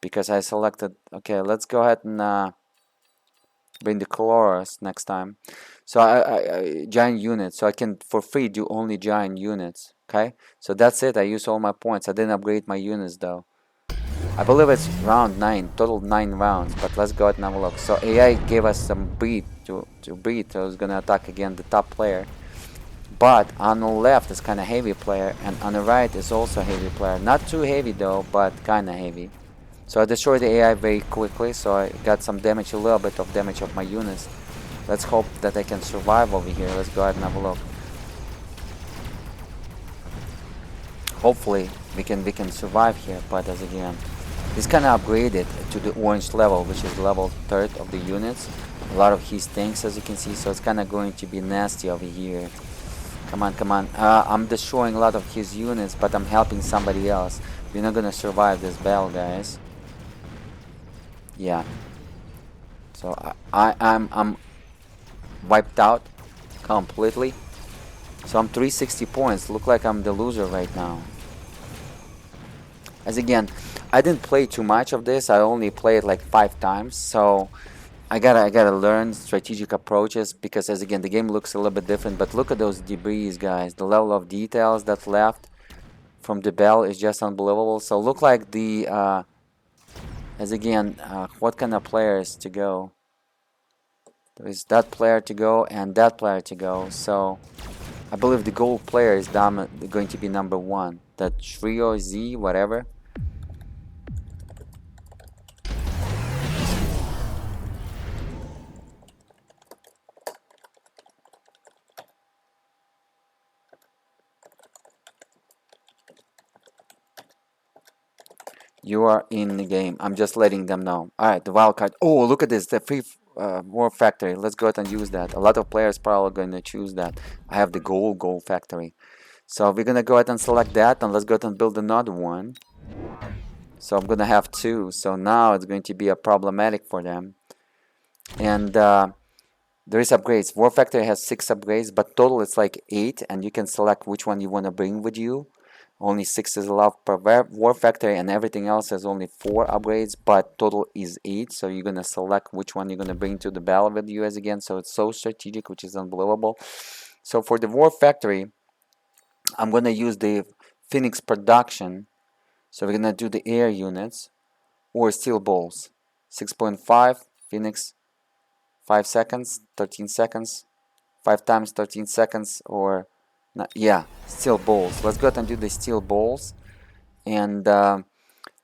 Speaker 1: because I selected. Okay, let's go ahead and bring the Colossus next time. So I giant units. So I can for free do only giant units. Okay, so that's it. I used all my points. I didn't upgrade my units though. I believe it's round 9, total 9 rounds. But let's go ahead and have a look. So AI gave us some breathe to breathe. So it's gonna attack again the top player. But on the left is kind of heavy player, and on the right is also heavy player. Not too heavy though, but kind of heavy. So I destroyed the AI very quickly, so I got some damage, a little bit of damage of my units. Let's hope that I can survive over here. Let's go ahead and have a look. Hopefully we can survive here, but as again, it's kind of upgraded to the orange level, which is level 3rd of the units. A lot of his tanks, as you can see, so it's kind of going to be nasty over here. Come on, come on. I'm destroying a lot of his units, but I'm helping somebody else. We're not gonna survive this battle, guys. Yeah. So I'm wiped out completely. So I'm 360 points. Look like I'm the loser right now. As again, I didn't play too much of this. I only played like 5 times. So I gotta learn strategic approaches because as again the game looks a little bit different. But look at those debris, guys. The level of details that's left from the bell is just unbelievable. So look like the as again what kind of players to go. There is that player to go and that player to go. So I believe the gold player is going to be number 1. That trio Z whatever. You are in the game. I'm just letting them know. Alright, the wild card. Oh, look at this. The free War Factory. Let's go ahead and use that. A lot of players probably going to choose that. I have the gold factory. So we're going to go ahead and select that. And let's go ahead and build another one. So I'm going to have 2. So now it's going to be a problematic for them. And there is upgrades. War Factory has 6 upgrades. But total it's like 8. And you can select which one you want to bring with you. Only 6 is allowed per War Factory and everything else has only 4 upgrades, but total is 8. So you're going to select which one you're going to bring to the battle with you as again. So it's so strategic, which is unbelievable. So for the War Factory, I'm going to use the Phoenix production. So we're going to do the air units or steel balls. 6.5, Phoenix, 5 seconds, 13 seconds, 5 times 13 seconds or... yeah, steel balls. Let's go ahead and do the steel balls. And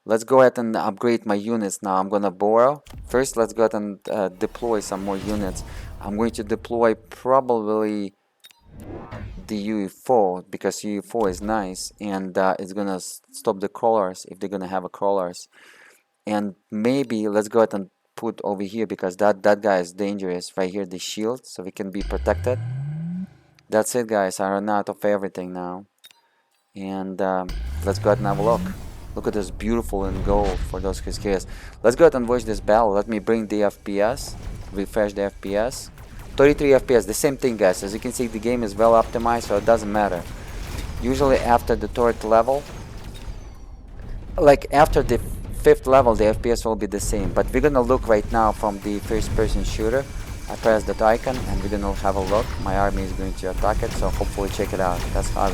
Speaker 1: let's go ahead and upgrade my units now. I'm going to borrow. First, let's go ahead and deploy some more units. I'm going to deploy probably the UFO because UFO is nice. And it's going to stop the crawlers if they're going to have a crawlers. And maybe let's go ahead and put over here because that guy is dangerous. Right here, the shield, so we can be protected. That's it, guys. I run out of everything now. And let's go ahead and have a look. Look at this beautiful in gold for those who's curious. Let's go ahead and watch this battle. Let me bring the FPS. Refresh the FPS. 33 FPS. The same thing, guys. As you can see, the game is well optimized, so it doesn't matter. Usually after the 3rd level, like after the fifth level, the FPS will be the same. But we're gonna look right now from the first-person shooter. I press that icon and we're gonna have a look. My army is going to attack it, so hopefully check it out. That's how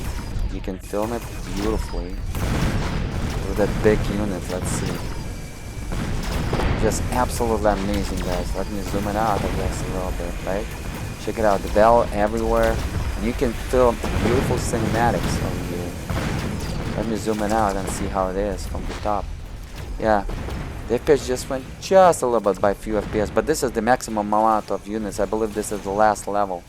Speaker 1: you can film it beautifully with that big unit. Let's see. Just absolutely amazing, guys. Let me zoom it out, I guess, a little bit, right? Check it out, the bell everywhere. And you can film beautiful cinematics over here. Let me zoom it out and see how it is from the top. Yeah, the FPS just went just a little bit by few FPS, but this is the maximum amount of units. I believe this is the last level.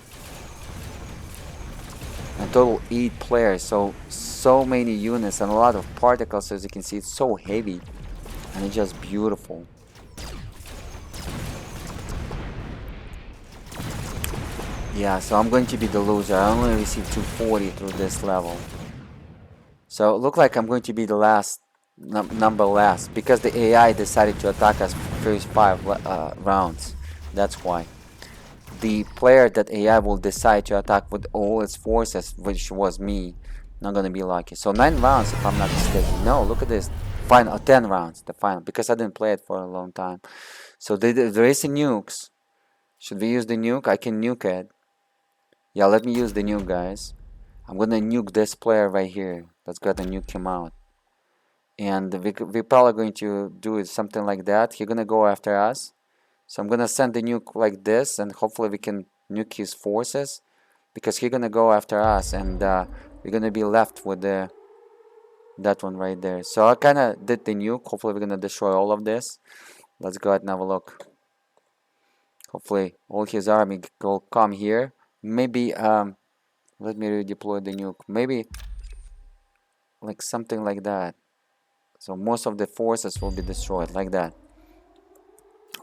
Speaker 1: And total 8 players, so many units and a lot of particles. As you can see, it's so heavy and it's just beautiful. Yeah, so I'm going to be the loser. I only received 240 through this level. So it looked like I'm going to be the last, number last, because the AI decided to attack us first 5 rounds. That's why. The player that AI will decide to attack with all its forces, which was me, not gonna be lucky. So 9 rounds, if I'm not mistaken. No, look at this. Final 10 rounds, the final, because I didn't play it for a long time. So there is a nukes. Should we use the nuke? I can nuke it. Yeah, let me use the nuke, guys. I'm gonna nuke this player right here. Let's go ahead and nuke him out. And we're probably going to do it something like that. He's gonna go after us. So I'm gonna send the nuke like this, and hopefully we can nuke his forces, because he's gonna go after us, and we're gonna be left with that one right there. So I kinda did the nuke. Hopefully we're gonna destroy all of this. Let's go ahead and have a look. Hopefully all his army will come here. Maybe let me redeploy the nuke. Maybe like something like that. So most of the forces will be destroyed like that.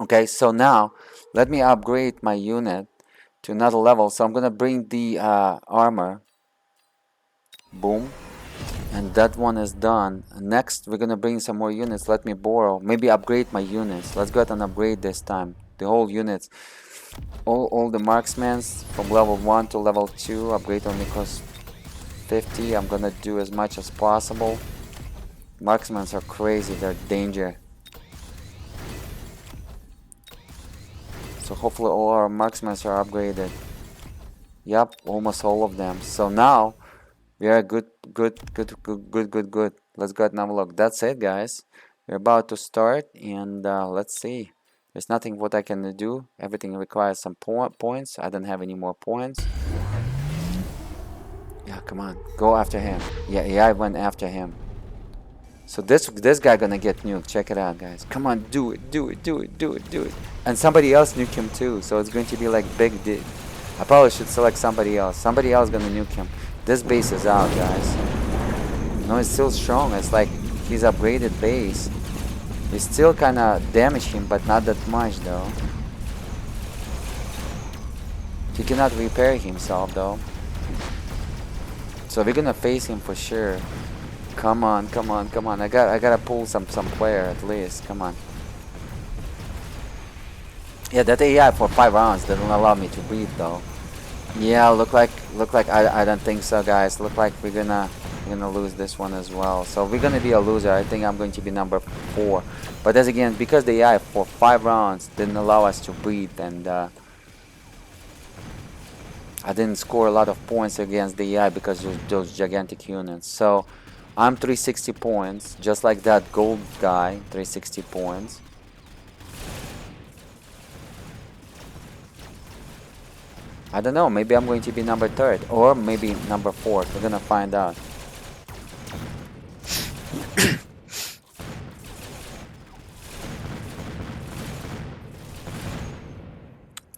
Speaker 1: Okay, so now let me upgrade my unit to another level. So I'm gonna bring the armor. Boom. And that one is done. Next we're gonna bring some more units. Let me borrow, maybe upgrade my units. Let's go ahead and upgrade this time the whole units. All the marksmans from level 1 to level 2. Upgrade only costs 50. I'm gonna do as much as possible. Marksmans are crazy, they're danger. So hopefully all our marksmans are upgraded. Yep, almost all of them. So now we are good. Let's go ahead and have a look. That's it, guys. We're about to start, and let's see. There's nothing what I can do. Everything requires some points. I don't have any more points. Yeah, come on, go after him. Yeah, AI went after him. So this guy gonna get nuked. Check it out, guys. Come on, do it. And somebody else nuke him too. So it's going to be like big. I probably should select somebody else. Somebody else gonna nuke him. This base is out, guys. No, it's still strong. It's like his upgraded base. We still kinda damage him, but not that much though. He cannot repair himself though. So we're gonna face him for sure. Come on. I gotta pull some player at least. Come on. Yeah, that AI for 5 rounds doesn't allow me to breathe though. Yeah, look like I don't think so, guys. Look like we're gonna lose this one as well. So we're gonna be a loser. I think I'm going to be number 4. But as again, because the AI for 5 rounds didn't allow us to breathe, and I didn't score a lot of points against the AI because of those gigantic units. So I'm 360 points, just like that gold guy, 360 points. I don't know, maybe I'm going to be number 3rd or maybe number 4th. We're gonna find out.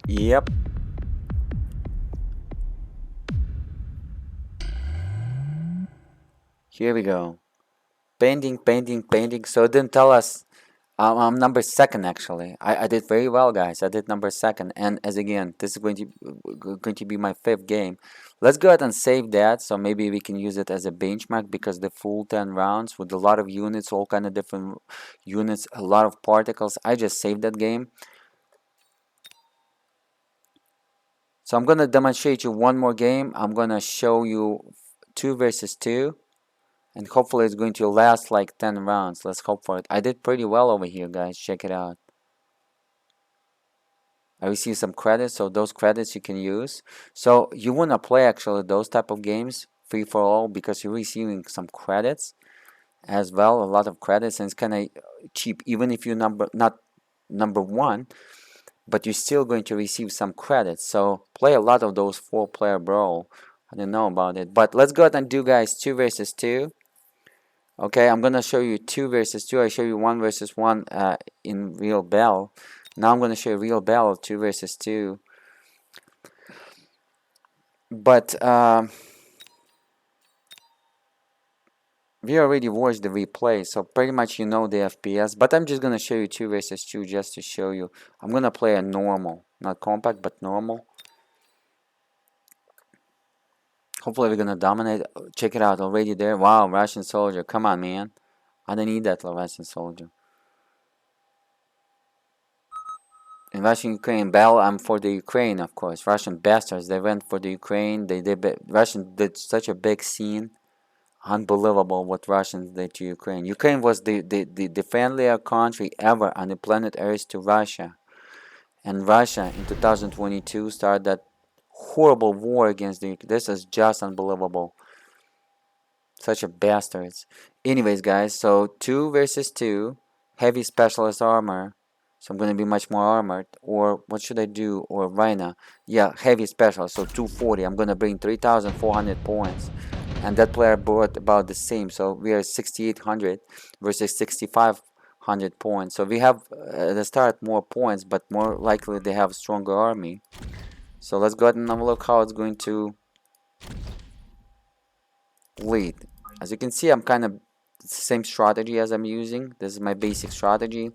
Speaker 1: Yep. Here we go. Painting. So it didn't tell us. I'm number 2nd actually. I did very well, guys. I did number 2nd, and as again, this is going to be my 5th game. Let's go ahead and save that, so maybe we can use it as a benchmark, because the full 10 rounds with a lot of units, all kind of different units, a lot of particles. I just saved that game. So I'm gonna demonstrate you one more game. I'm gonna show you 2 versus 2. and hopefully it's going to last like 10 rounds. Let's hope for it. I did pretty well over here, guys. Check it out. I received some credits, so those credits you can use. So you want to play actually those type of games free for all because you're receiving some credits as well, a lot of credits, and it's kind of cheap. Even if you're not number one, but you're still going to receive some credits. So play a lot of those 4-player Brawl. I don't know about it, but let's go ahead and do, guys, 2 versus 2. Okay, I'm gonna show you 2 versus 2. I show you 1 versus 1 in real Bell. Now I'm gonna show you real Bell of 2 versus 2. But we already watched the replay, so pretty much you know the FPS. But I'm just gonna show you 2 versus 2 just to show you. I'm gonna play a normal, not compact, but normal. Hopefully we're gonna dominate. Check it out, already there. Wow, Russian soldier. Come on, man. I don't need that Russian soldier. In Russian Ukraine Bell, I'm for the Ukraine, of course. Russian bastards, they went for the Ukraine. Russian did such a big scene. Unbelievable what Russians did to Ukraine. Ukraine was the friendlier country ever on the planet Earth to Russia. And Russia in 2022 started that horrible war against the Ukraine. This is just unbelievable. Such a bastards. Anyways, guys, so 2 versus 2, heavy specialist armor. So I'm gonna be much more armored. Or what should I do? Or Rhina. Yeah, heavy specialist. So 240. I'm gonna bring 3,400 points. And that player brought about the same. So we are 6,800 versus 6,500 points. So we have at the start more points, but more likely they have a stronger army. So let's go ahead and have a look how it's going to lead. As you can see, I'm kind of the same strategy as I'm using. This is my basic strategy.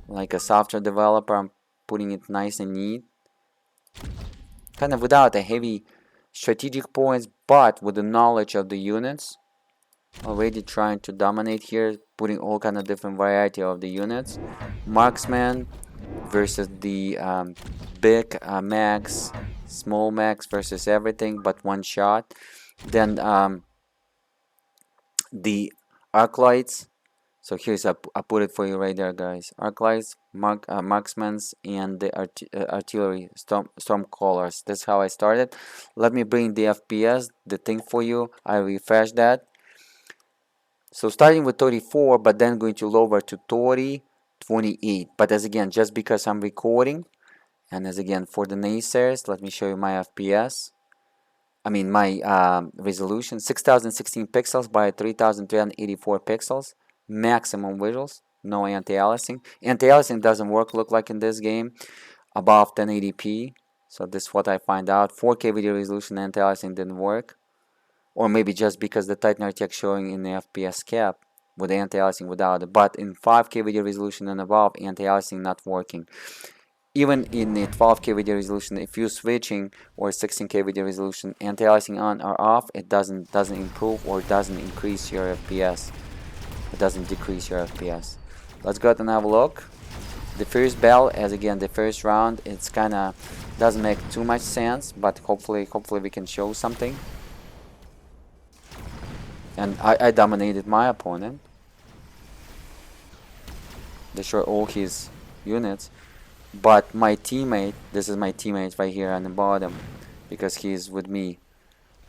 Speaker 1: Like a software developer, I'm putting it nice and neat. Kind of without a heavy strategic points, but with the knowledge of the units. Already trying to dominate here, putting all kind of different variety of the units. Marksman versus the big max, small max versus everything but one shot. Then the arc lights. So here's I put it for you right there, guys. Arc lights, marksmans, and the artillery storm callers. That's how I started. Let me bring the FPS, the thing for you. I refresh that. So starting with 34, but then going to lower to 30, 28. But as again, just because I'm recording, and as again for the naysayers, let me show you my FPS. I mean my resolution, 6016 pixels by 3384 pixels. Maximum visuals, no anti-aliasing. Anti-aliasing doesn't work, look like in this game, above 1080p. So this is what I find out. 4K video resolution, anti-aliasing didn't work. Or maybe just because the Titan RTX showing in the FPS cap with anti-aliasing without it. But in 5K video resolution and above, anti-aliasing not working. Even in the 12K video resolution, if you're switching or 16K video resolution, anti-aliasing on or off, it doesn't improve or doesn't increase your FPS. It doesn't decrease your FPS. Let's go ahead and have a look. The first bell, as again the first round, it's kind of doesn't make too much sense, but hopefully we can show something. And I dominated my opponent. Destroy all his units. But my teammate, this is my teammate right here on the bottom, because he's with me.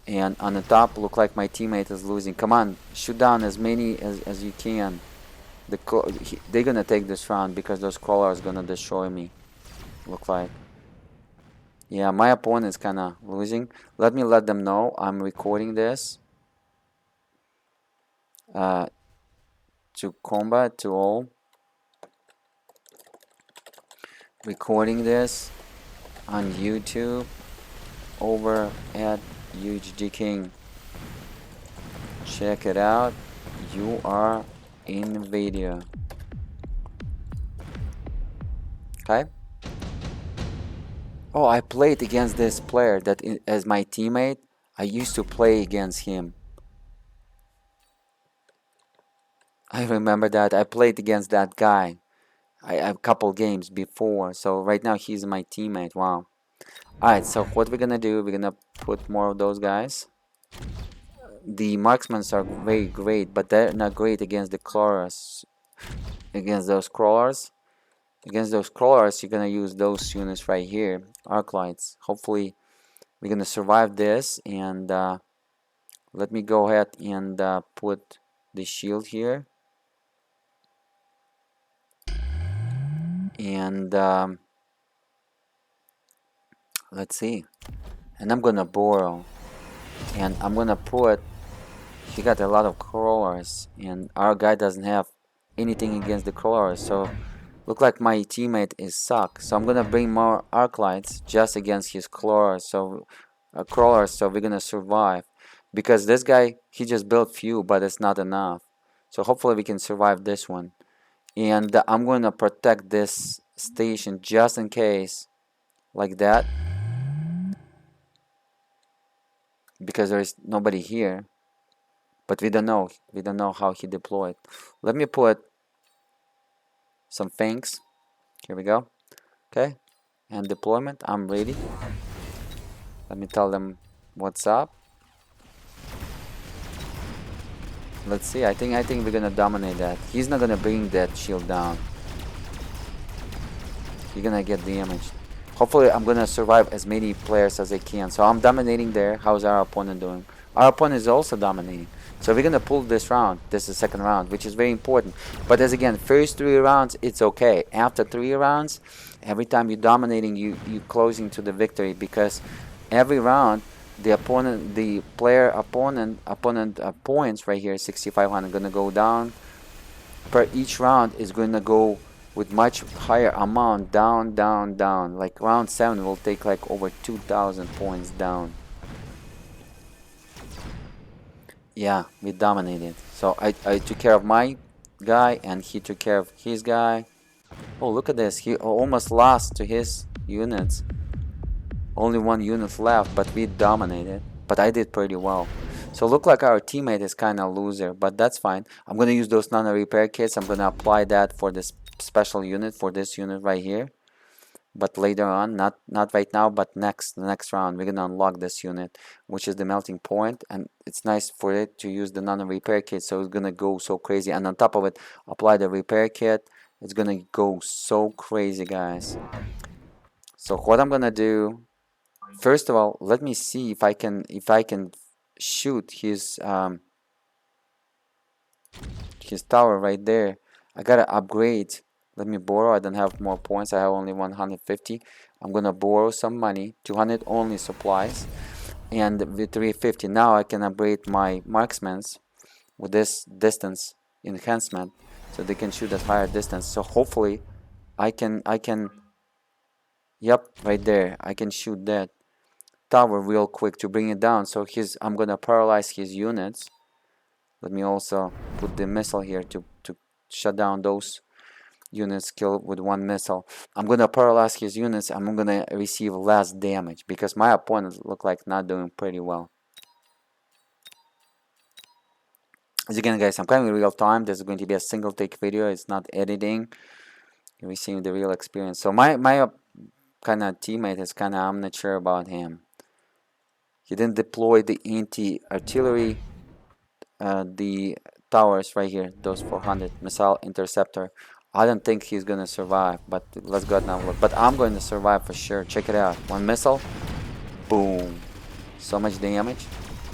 Speaker 1: And on the top, look like my teammate is losing. Come on, shoot down as many as you can. They're gonna take this round because those crawlers gonna destroy me. Look like. Yeah, my opponent is kind of losing. Let me let them know I'm recording this. To combat, to all. Recording this on YouTube over at UHDking. Check it out. You are Nvidia. Okay. Oh, I played against this player that as my teammate. I used to play against him. I remember that I played against that guy. I have a couple games before, so right now he's my teammate. Wow. Alright, so what we're gonna do, we're gonna put more of those guys. the marksmen are very great, but they're not great against the crawlers. Against those crawlers, you're gonna use those units right here, arc lights. Hopefully, we're gonna survive this. And let me go ahead and put the shield here. And let's see. And I'm gonna borrow, and I'm gonna put. He got a lot of crawlers, and our guy doesn't have anything against the crawlers, so look like my teammate is suck. So I'm gonna bring more arc lights just against his crawlers, so we're gonna survive. Because this guy, he just built few, but it's not enough. So hopefully we can survive this one. And I'm gonna protect this station just in case, like that, because there is nobody here. But we don't know. We don't know how he deployed. Let me put some things. Here we go. Okay. And deployment. I'm ready. Let me tell them what's up. Let's see. I think we're gonna dominate that. He's not gonna bring that shield down. He's gonna get damaged. Hopefully I'm gonna survive as many players as I can. So I'm dominating there. How's our opponent doing? Our opponent is also dominating. So we're gonna pull this round. This is the second round, which is very important. But as again, first 3 rounds, it's okay. After 3 rounds, every time you're dominating, you closing to the victory, because every round the opponent points right here, 6,500, gonna go down. Per each round is gonna go with much higher amount down. Like round 7 will take like over 2,000 points down. Yeah, we dominated. So I took care of my guy, and he took care of his guy. Oh, look at this. He almost lost to his units. Only 1 unit left, but we dominated. But I did pretty well. So look like our teammate is kind of loser, but that's fine. I'm going to use those nano repair kits. I'm going to apply that for this special unit, for this unit right here. But later on, not right now, but the next round, we're gonna unlock this unit, which is the melting point, and it's nice for it to use the nano repair kit, so it's gonna go so crazy. And on top of it, apply the repair kit. It's gonna go so crazy, guys. So what I'm gonna do, first of all, let me see if I can shoot his tower right there. I gotta upgrade. Let me borrow. I don't have more points. I have only 150. I'm gonna borrow some money. 200 only supplies, and with 350 now I can upgrade my marksmans with this distance enhancement, so they can shoot at higher distance. So hopefully I can. Yep, right there. I can shoot that tower real quick to bring it down. So I'm gonna paralyze his units. Let me also put the missile here to shut down those units killed with 1 missile. I'm gonna paralyze his units. I'm gonna receive less damage because my opponent look like not doing pretty well. As again, guys, I'm playing in real time. This is going to be a single take video. It's not editing. You're receiving the real experience. So my kind of teammate is kind of, I'm not sure about him. He didn't deploy the anti-artillery, the towers right here, those 400 missile interceptor. I don't think he's gonna survive, but let's go now look. But I'm going to survive for sure. Check it out. 1 missile, boom, so much damage.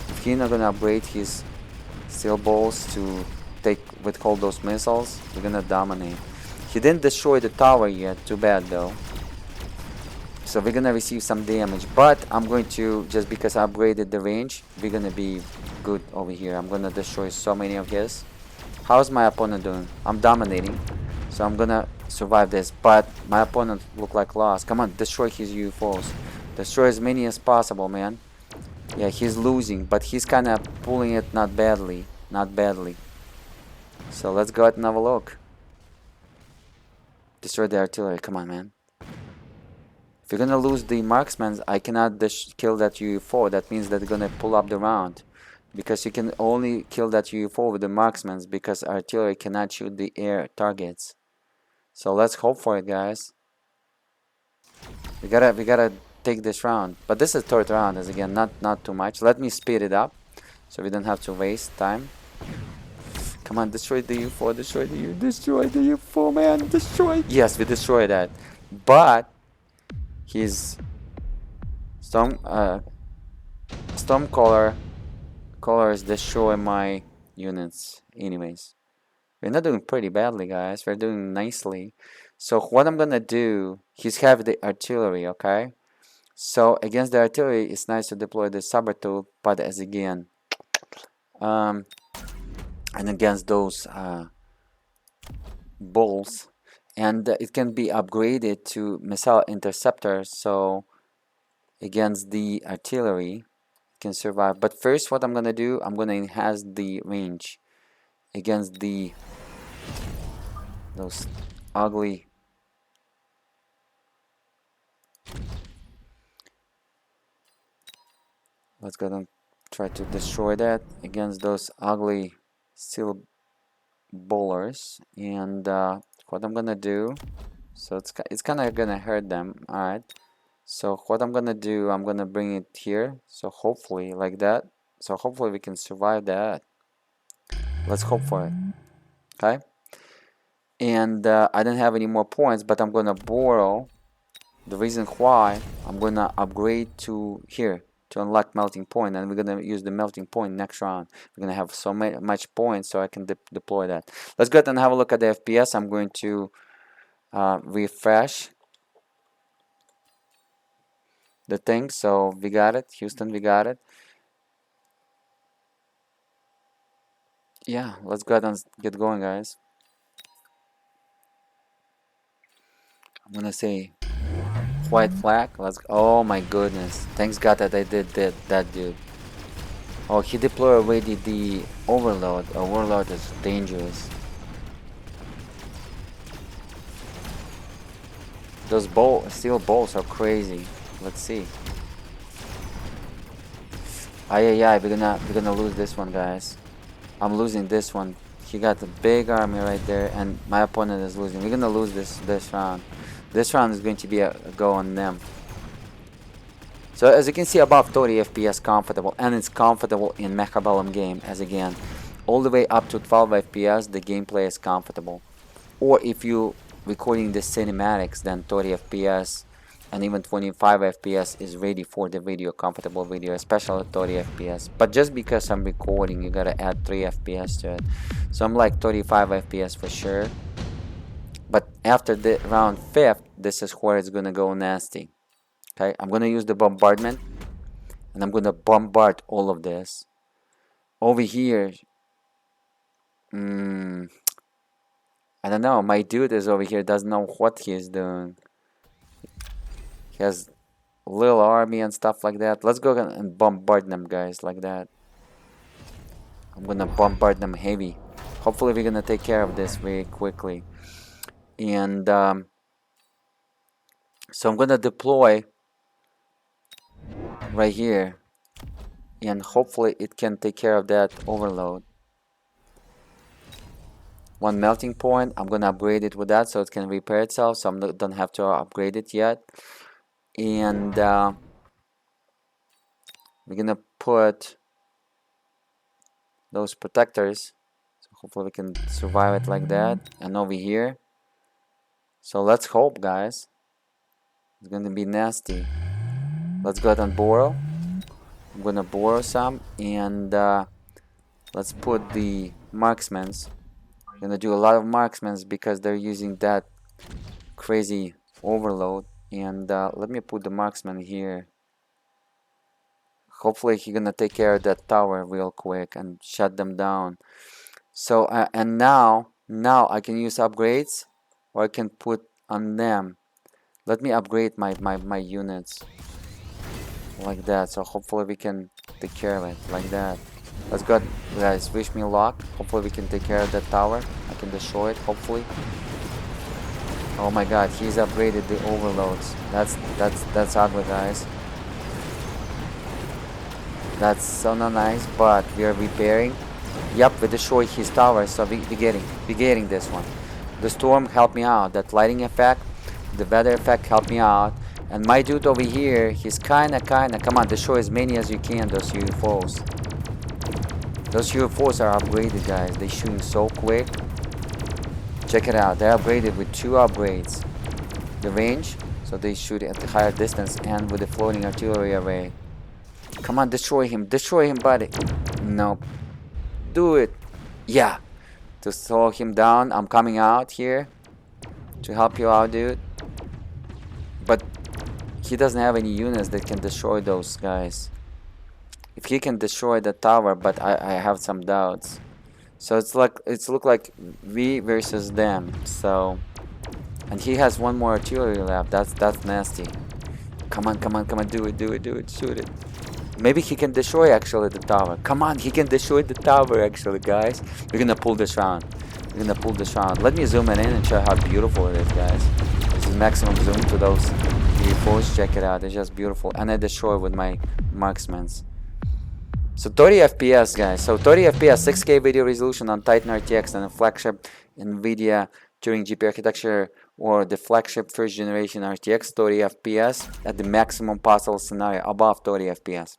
Speaker 1: If he's not gonna upgrade his steel balls to withhold those missiles, we're gonna dominate. He didn't destroy the tower yet, too bad though. So we're gonna receive some damage, but I'm going to, just because I upgraded the range, we're gonna be good over here. I'm gonna destroy so many of his. How's my opponent doing? I'm dominating, so I'm gonna survive this, but my opponent look like lost. Come on, destroy his UFOs. Destroy as many as possible, man. Yeah, he's losing, but he's kind of pulling it not badly. So let's go ahead and have a look. Destroy the artillery. Come on, man. If you're gonna lose the marksmen, I cannot kill that UFO. That means that they're gonna pull up the round, because you can only kill that UFO with the marksmen, because artillery cannot shoot the air targets. So let's hope for it, guys. We gotta take this round, but this is third round, as again not too much. Let me speed it up so we don't have to waste time. Come on, destroy the UFO, destroy the UFO, man, destroy. Yes, we destroyed that. But his stormcaller colors destroy my units anyways. We're not doing pretty badly, guys. We're doing nicely. So what I'm gonna do, he's have the artillery, okay? So against the artillery, it's nice to deploy the saber tool, but as again, and against those balls, and it can be upgraded to missile interceptor. So against the artillery, it can survive. But first, what I'm gonna do, I'm gonna enhance the range against those ugly. Let's go and try to destroy that against those ugly steel bowlers. And what I'm gonna do, so it's kind of gonna hurt them. All right. So what I'm gonna do, I'm gonna bring it here. So hopefully like that. So hopefully we can survive that. Let's hope for it. Okay. And I don't have any more points, but I'm gonna borrow. The reason why, I'm gonna upgrade to here to unlock melting point, and we're gonna use the melting point next round. We're gonna have so much points, so I can deploy that. Let's go ahead and have a look at the FPS. I'm going to refresh the thing. So we got it, Houston, we got it. Yeah, let's go ahead and get going, guys. I'm gonna say white flag. Let's. Oh my goodness! Thanks God that I did that, dude. Oh, he deployed already the overload. Overload is dangerous. Those steel bolts are crazy. Let's see. Yeah, we're gonna lose this one, guys. I'm losing this one. He got a big army right there, and my opponent is losing. We're gonna lose this round. This round is going to be a go on them. So as you can see above, 30 FPS comfortable, and it's comfortable in Mechabellum game. As again, all the way up to 12 FPS, the gameplay is comfortable. Or if you recording the cinematics, then 30 FPS and even 25 FPS is ready for the video, comfortable video, especially 30 FPS. But just because I'm recording, you gotta add 3 FPS to it. So I'm like 35 FPS for sure. But after the round 5th, this is where it's gonna go nasty. Okay, I'm gonna use the bombardment, and I'm gonna bombard all of this. Over here, I don't know. My dude is over here, doesn't know what he is doing. He has a little army and stuff like that. Let's go and bombard them, guys, like that. I'm gonna bombard them heavy. Hopefully we're gonna take care of this very quickly. And so I'm gonna deploy right here, and hopefully it can take care of that overload. One melting point, I'm gonna upgrade it with that so it can repair itself, so I don't have to upgrade it yet. And we're gonna put those protectors, so hopefully we can survive it like that. And over here, so let's hope, guys. It's gonna be nasty. Let's go ahead and borrow. I'm gonna borrow some, and let's put the marksmans. I'm gonna do a lot of marksmans because they're using that crazy overload. And let me put the marksman here. Hopefully he's gonna take care of that tower real quick and shut them down. So and now I can use upgrades, or I can put on them. Let me upgrade my units like that. So hopefully we can take care of it like that. Let's go, guys. Wish me luck. Hopefully we can take care of that tower. I can destroy it. Hopefully. Oh my God, he's upgraded the overloads. That's ugly, guys. That's so not nice, but we are repairing. Yep, we destroyed his tower, so we're getting this one. The storm helped me out. That lighting effect, the weather effect helped me out. And my dude over here, he's kinda, come on, destroy as many as you can, those UFOs. Those UFOs are upgraded, guys. They're shooting so quick. Check it out. They're upgraded with 2 upgrades. The range, so they shoot at the higher distance, and with the floating artillery array. Come on, destroy him. Destroy him, buddy. Nope. Do it. Yeah. To slow him down. I'm coming out here to help you out, dude. But he doesn't have any units that can destroy those guys. If he can destroy the tower, but I have some doubts. So it's look like we versus them. So, and he has 1 more artillery left. That's nasty. Come on, come on, come on, do it, do it, do it, shoot it. Maybe he can destroy actually the tower. Come on, he can destroy the tower actually, guys. We're gonna pull this round. We're gonna pull this round. Let me zoom in and show how beautiful it is, guys. This is maximum zoom to those UFOs. Check it out. It's just beautiful. And I destroy with my marksmans. So 30 FPS, guys. So 30 FPS, 6K video resolution on Titan RTX and a flagship Nvidia Turing GPU architecture, or the flagship first generation RTX, 30 FPS at the maximum possible scenario, above 30 FPS.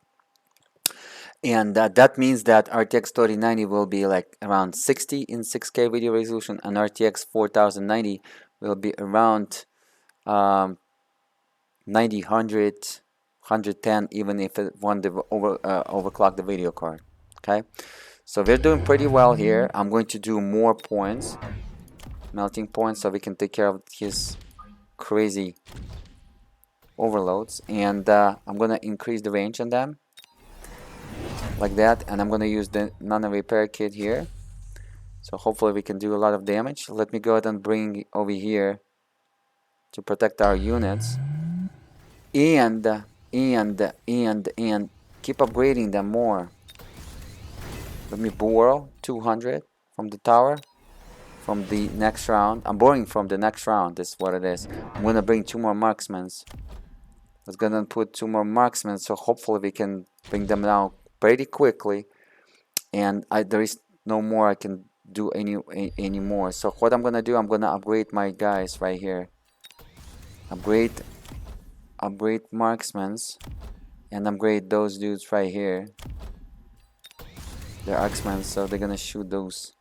Speaker 1: And that means that RTX 3090 will be like around 60 in 6K video resolution, and RTX 4090 will be around 90, 100, 110, even if it want to overclock the video card. Okay, so we're doing pretty well here. I'm going to do more points, melting points, so we can take care of his crazy overloads. And I'm gonna increase the range on them like that, and I'm gonna use the nano repair kit here, so hopefully we can do a lot of damage. Let me go ahead and bring over here to protect our units, and keep upgrading them more. Let me borrow 200 from the tower from the next round. I'm borrowing from the next round. This is what it is. I'm gonna bring 2 more marksmen. Let's go and put 2 more marksmen, so hopefully we can bring them down pretty quickly. And there is no more I can do anymore. So what I'm gonna do, I'm gonna upgrade my guys right here. Upgrade marksmen, and upgrade those dudes right here. They're axemen, so they're gonna shoot those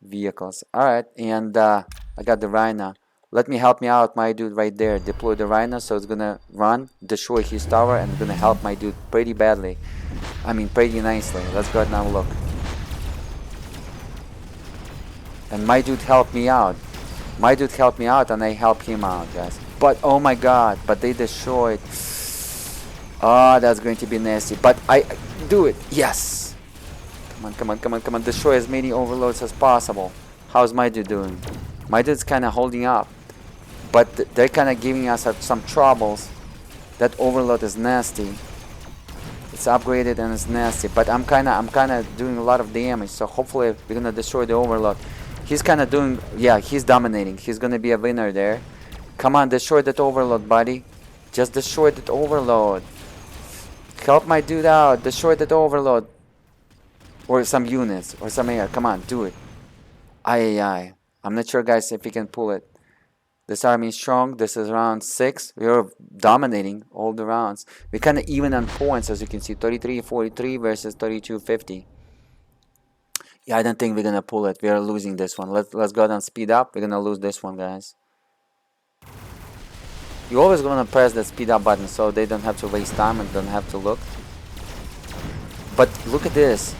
Speaker 1: vehicles. Alright, and I got the Rhino. Let me help me out, my dude right there. Deploy the Rhino, so it's gonna run, destroy his tower, and it's gonna help my dude pretty badly. I mean, pretty nicely. Let's go ahead and have a look. And my dude helped me out. My dude helped me out, and I helped him out, guys. But oh my god, but they destroyed. Oh, that's going to be nasty. But I do it. Yes. Come on, come on, come on, come on. Destroy as many overloads as possible. How's my dude doing? My dude's kind of holding up. But they're kind of giving us some troubles. That overload is nasty. It's upgraded and it's nasty. But I'm kind of doing a lot of damage. So hopefully we're going to destroy the overload. He's kind of doing, yeah, he's dominating. He's going to be a winner there. Come on, destroy that overload, buddy. Just destroy that overload. Help my dude out. Destroy that overload. Or some units. Or some air. Come on, do it. Aye. I'm not sure, guys, if we can pull it. This army is strong. This is round 6. We are dominating all the rounds. We're kind of even on points, as you can see. 33-43 versus 32-50. Yeah, I don't think we're going to pull it. We are losing this one. Let's go ahead and speed up. We're going to lose this one, guys. You always going to press that speed up button so they don't have to waste time and don't have to look. But look at this.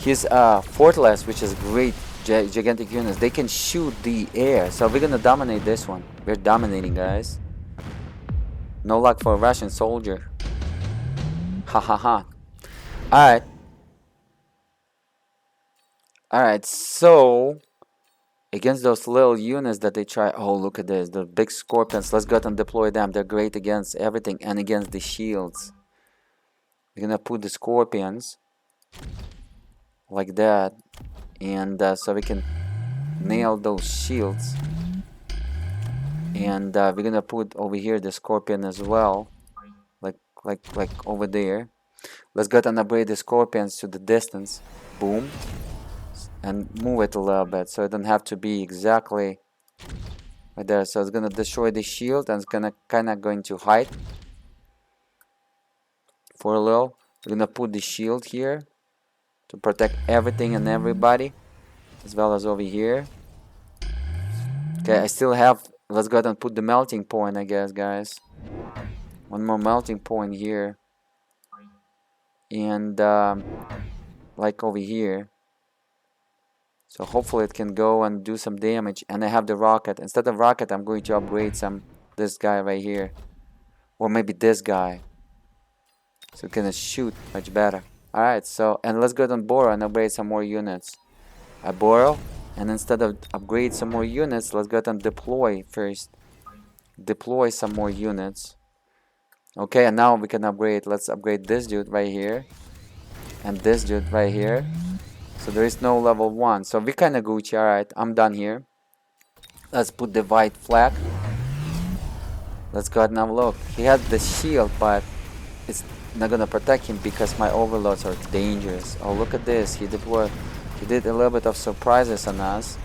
Speaker 1: His Fortress, which is great, gigantic units, they can shoot the air. So we're going to dominate this one. We're dominating, guys. No luck for a Russian soldier. Ha ha ha. Alright. Alright, so against those little units that they try. Oh, look at this. The big scorpions. Let's go ahead and deploy them. They're great against everything and against the shields. We're gonna put the scorpions like that, and so we can nail those shields. And we're gonna put over here the scorpion as well, like over there. Let's go ahead and upgrade the scorpions to the distance. Boom. And move it a little bit so it doesn't have to be exactly right there. So it's gonna destroy the shield and it's gonna going to hide for a little. We're gonna put the shield here to protect everything and everybody, as well as over here. Okay, I still have, let's go ahead and put the melting point, I guess, guys. One more melting point here. And like over here. So hopefully it can go and do some damage. And I have the rocket. Instead of rocket, I'm going to upgrade this guy right here. Or maybe this guy. So it can shoot much better. Alright, so, and let's go ahead and borrow and upgrade some more units. I borrow, and instead of upgrade some more units, let's go ahead and deploy first. Deploy some more units. Okay, and now we can upgrade. Let's upgrade this dude right here. And this dude right here. So there is no level 1. So we kinda Gucci. Alright, I'm done here. Let's put the white flag. Let's go ahead and have a look. He had the shield, but it's not gonna protect him because my overloads are dangerous. Oh, look at this. He deployed. He did a little bit of surprises on us.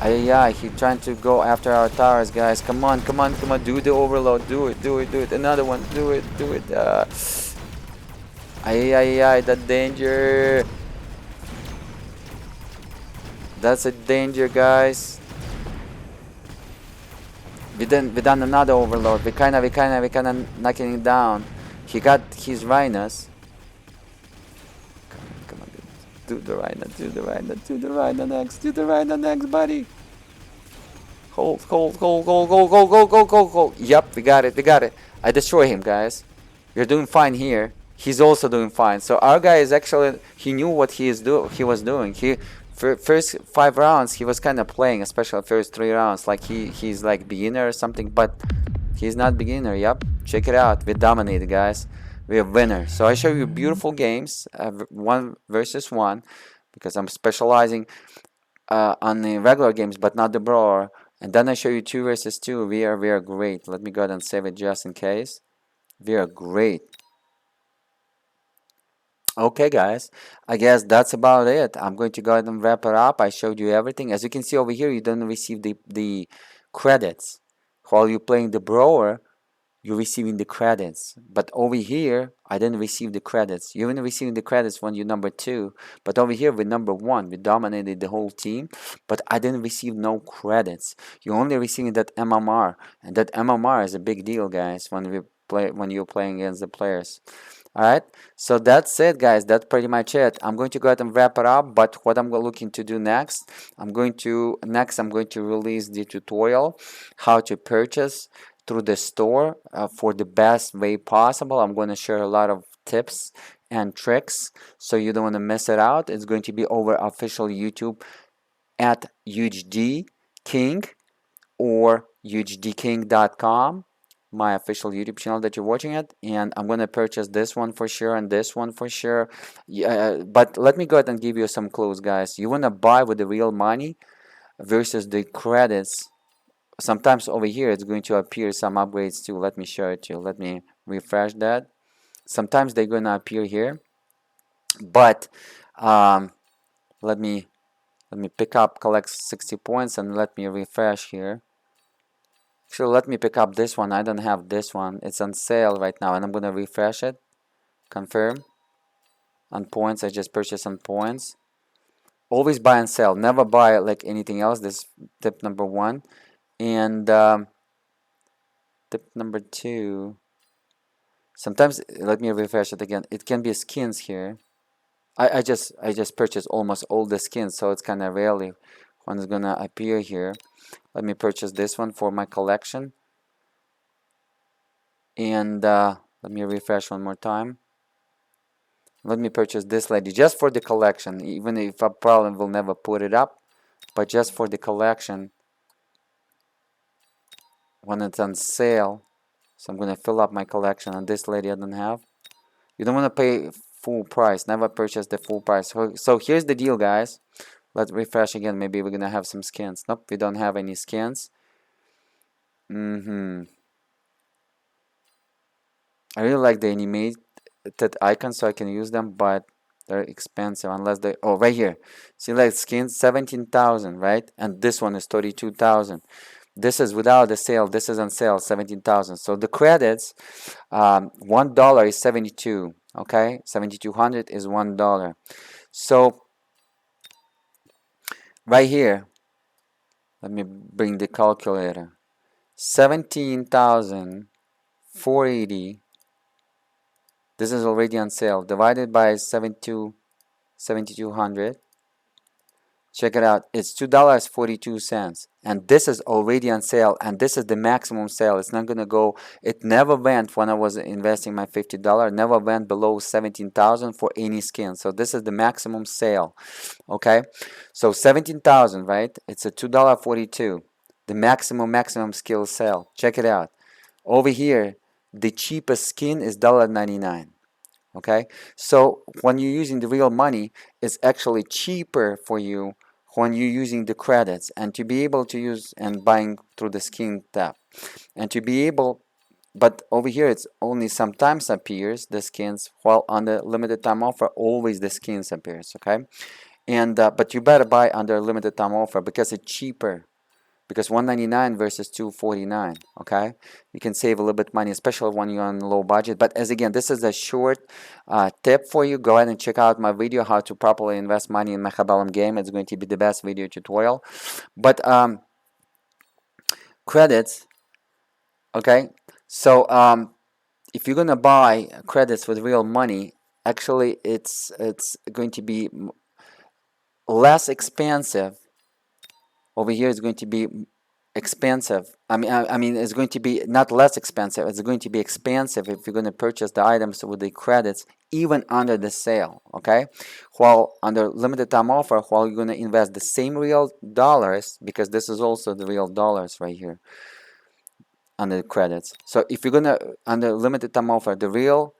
Speaker 1: Yeah, he trying to go after our towers, guys. Come on, come on, come on. Do the overload. Do it, do it, do it. Another one. Do it, do it. That danger. That's a danger, guys. We done another overload. We kinda knocking it down. He got his rhinos. Come on, do the rhino, do the rhino, do the rhino next, do the rhino next, buddy. Hold. Go. Yep, we got it, we got it. I destroy him, guys. You're doing fine here. He's also doing fine. So our guy is actually, he knew what he was doing. First 5 rounds he was kind of playing, especially first 3 rounds, like he's like beginner or something, but he's not beginner. Yep, check it out. We dominated, guys. We're winner. So I show you beautiful games, 1 versus 1, because I'm specializing on the regular games, but not the brawler. And then I show you 2 versus 2. We are great. Let me go ahead and save it just in case. We are great. Okay, guys, I guess that's about it. I'm going to go ahead and wrap it up. I showed you everything. As you can see over here, you don't receive the credits. While you're playing the brawler, you're receiving the credits. But over here, I didn't receive the credits. You're even receiving the credits when you're number 2. But over here, with number 1, we dominated the whole team. But I didn't receive no credits. You're only receiving that MMR. And that MMR is a big deal, guys, when you're playing against the players. Alright, so that's it, guys. That's pretty much it. I'm going to go ahead and wrap it up, but what I'm looking to do next, I'm going to release the tutorial how to purchase through the store for the best way possible. I'm going to share a lot of tips and tricks, so you don't want to miss it out. It's going to be over official YouTube at UHDking or UHDking.com. my official YouTube channel that you're watching it, and I'm gonna purchase this one for sure and this one for sure. But let me go ahead and give you some clues, guys. You wanna buy with the real money versus the credits. Sometimes over here it's going to appear some upgrades too. Let me show it to you. Let me refresh that. Sometimes they're gonna appear here, but let me pick up collect 60 points and let me refresh here. Actually, let me pick up this one. I don't have this one. It's on sale right now, and I'm gonna refresh it. Confirm. On points, I just purchased on points. Always buy and sell. Never buy like anything else. This is tip number 1. And tip number 2. Sometimes, let me refresh it again. It can be skins here. I just purchased almost all the skins, so it's kind of rarely one is gonna appear here. Let me purchase this one for my collection. And let me refresh one more time. Let me purchase this lady just for the collection, even if I probably will never put it up, but just for the collection when it's on sale. So I'm gonna fill up my collection, and this lady I don't have. You don't want to pay full price. Never purchase the full price. So here's the deal, guys. Let's refresh again. Maybe we're gonna have some skins. Nope, we don't have any skins. I really like the animated icons, so I can use them, but they're expensive unless they. Oh, right here. See, like skins 17,000, right? And this one is 32,000. This is without the sale. This is on sale, 17,000. So the credits, $1 is 72. Okay, 7,200 is $1. So right here, let me bring the calculator. 17,480. This is already on sale. Divided by 7,200. Check it out. It's $2.42. And this is already on sale. And this is the maximum sale. It's not going to go. It never went when I was investing my $50. Never went below 17,000 for any skin. So this is the maximum sale. Okay. So 17,000, right? It's a $2.42. The maximum skill sale. Check it out. Over here, the cheapest skin is $1.99. Okay, so when you're using the real money, it's actually cheaper for you when you're using the credits, and to be able to use and buying through the skin tab, and to be able, but over here it's only sometimes appears the skins, while on the limited time offer always the skins appears. Okay, and but you better buy under limited time offer because it's cheaper, because 199 versus 249. Okay, you can save a little bit money, especially when you're on low budget. But as again, this is a short tip for you. Go ahead and check out my video how to properly invest money in Mechabellum Game. It's going to be the best video tutorial. But credits, okay, so if you're gonna buy credits with real money, actually it's going to be less expensive. Over here it's going to be expensive. I mean, it's going to be not less expensive. It's going to be expensive if you're going to purchase the items with the credits, even under the sale. Okay, while under limited time offer, while you're going to invest the same real dollars, because this is also the real dollars right here under the credits. So if you're going to under limited time offer, the real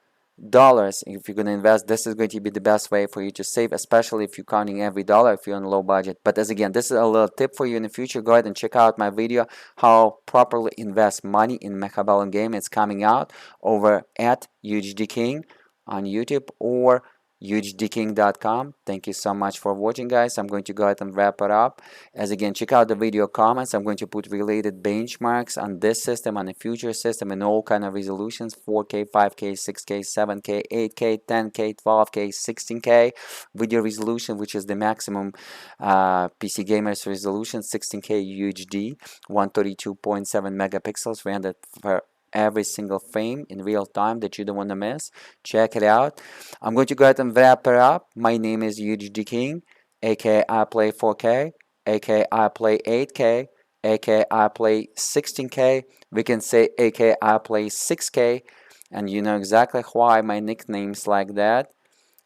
Speaker 1: dollars, if you're going to invest, this is going to be the best way for you to save, especially if you're counting every dollar if you're on a low budget. But as again, this is a little tip for you in the future. Go ahead and check out my video how properly invest money in Mechabellum Game. It's coming out over at UHDking on YouTube or UHDking.com. Thank you so much for watching, guys. I'm going to go ahead and wrap it up. As again, check out the video comments. I'm going to put related benchmarks on this system, on the future system, and all kind of resolutions: 4K, 5K, 6K, 7K, 8K, 10K, 12K, 16K video resolution, which is the maximum PC gamers resolution. 16K UHD, 132.7 megapixels, rendered for every single frame in real time that you don't want to miss. Check it out. I'm going to go ahead and wrap it up. My name is UHDking, aka I play 4K, aka I play 8K, aka I play 16K. We can say aka I play 6K, and you know exactly why my nickname's like that.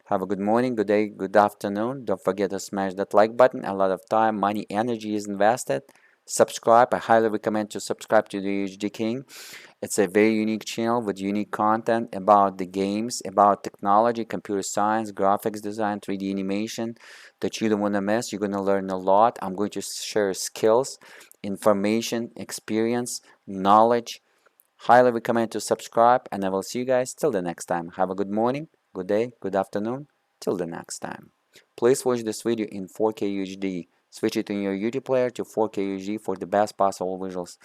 Speaker 1: Have a good morning, good day, good afternoon. Don't forget to smash that like button. A lot of time, money, energy is invested. Subscribe. I highly recommend to subscribe to the UHDking. It's a very unique channel with unique content about the games, about technology, computer science, graphics design, 3D animation that you don't want to miss. You're going to learn a lot. I'm going to share skills, information, experience, knowledge. Highly recommend to subscribe, and I will see you guys till the next time. Have a good morning, good day, good afternoon. Till the next time. Please watch this video in 4K UHD. Switch it in your YouTube player to 4K UHD for the best possible visuals.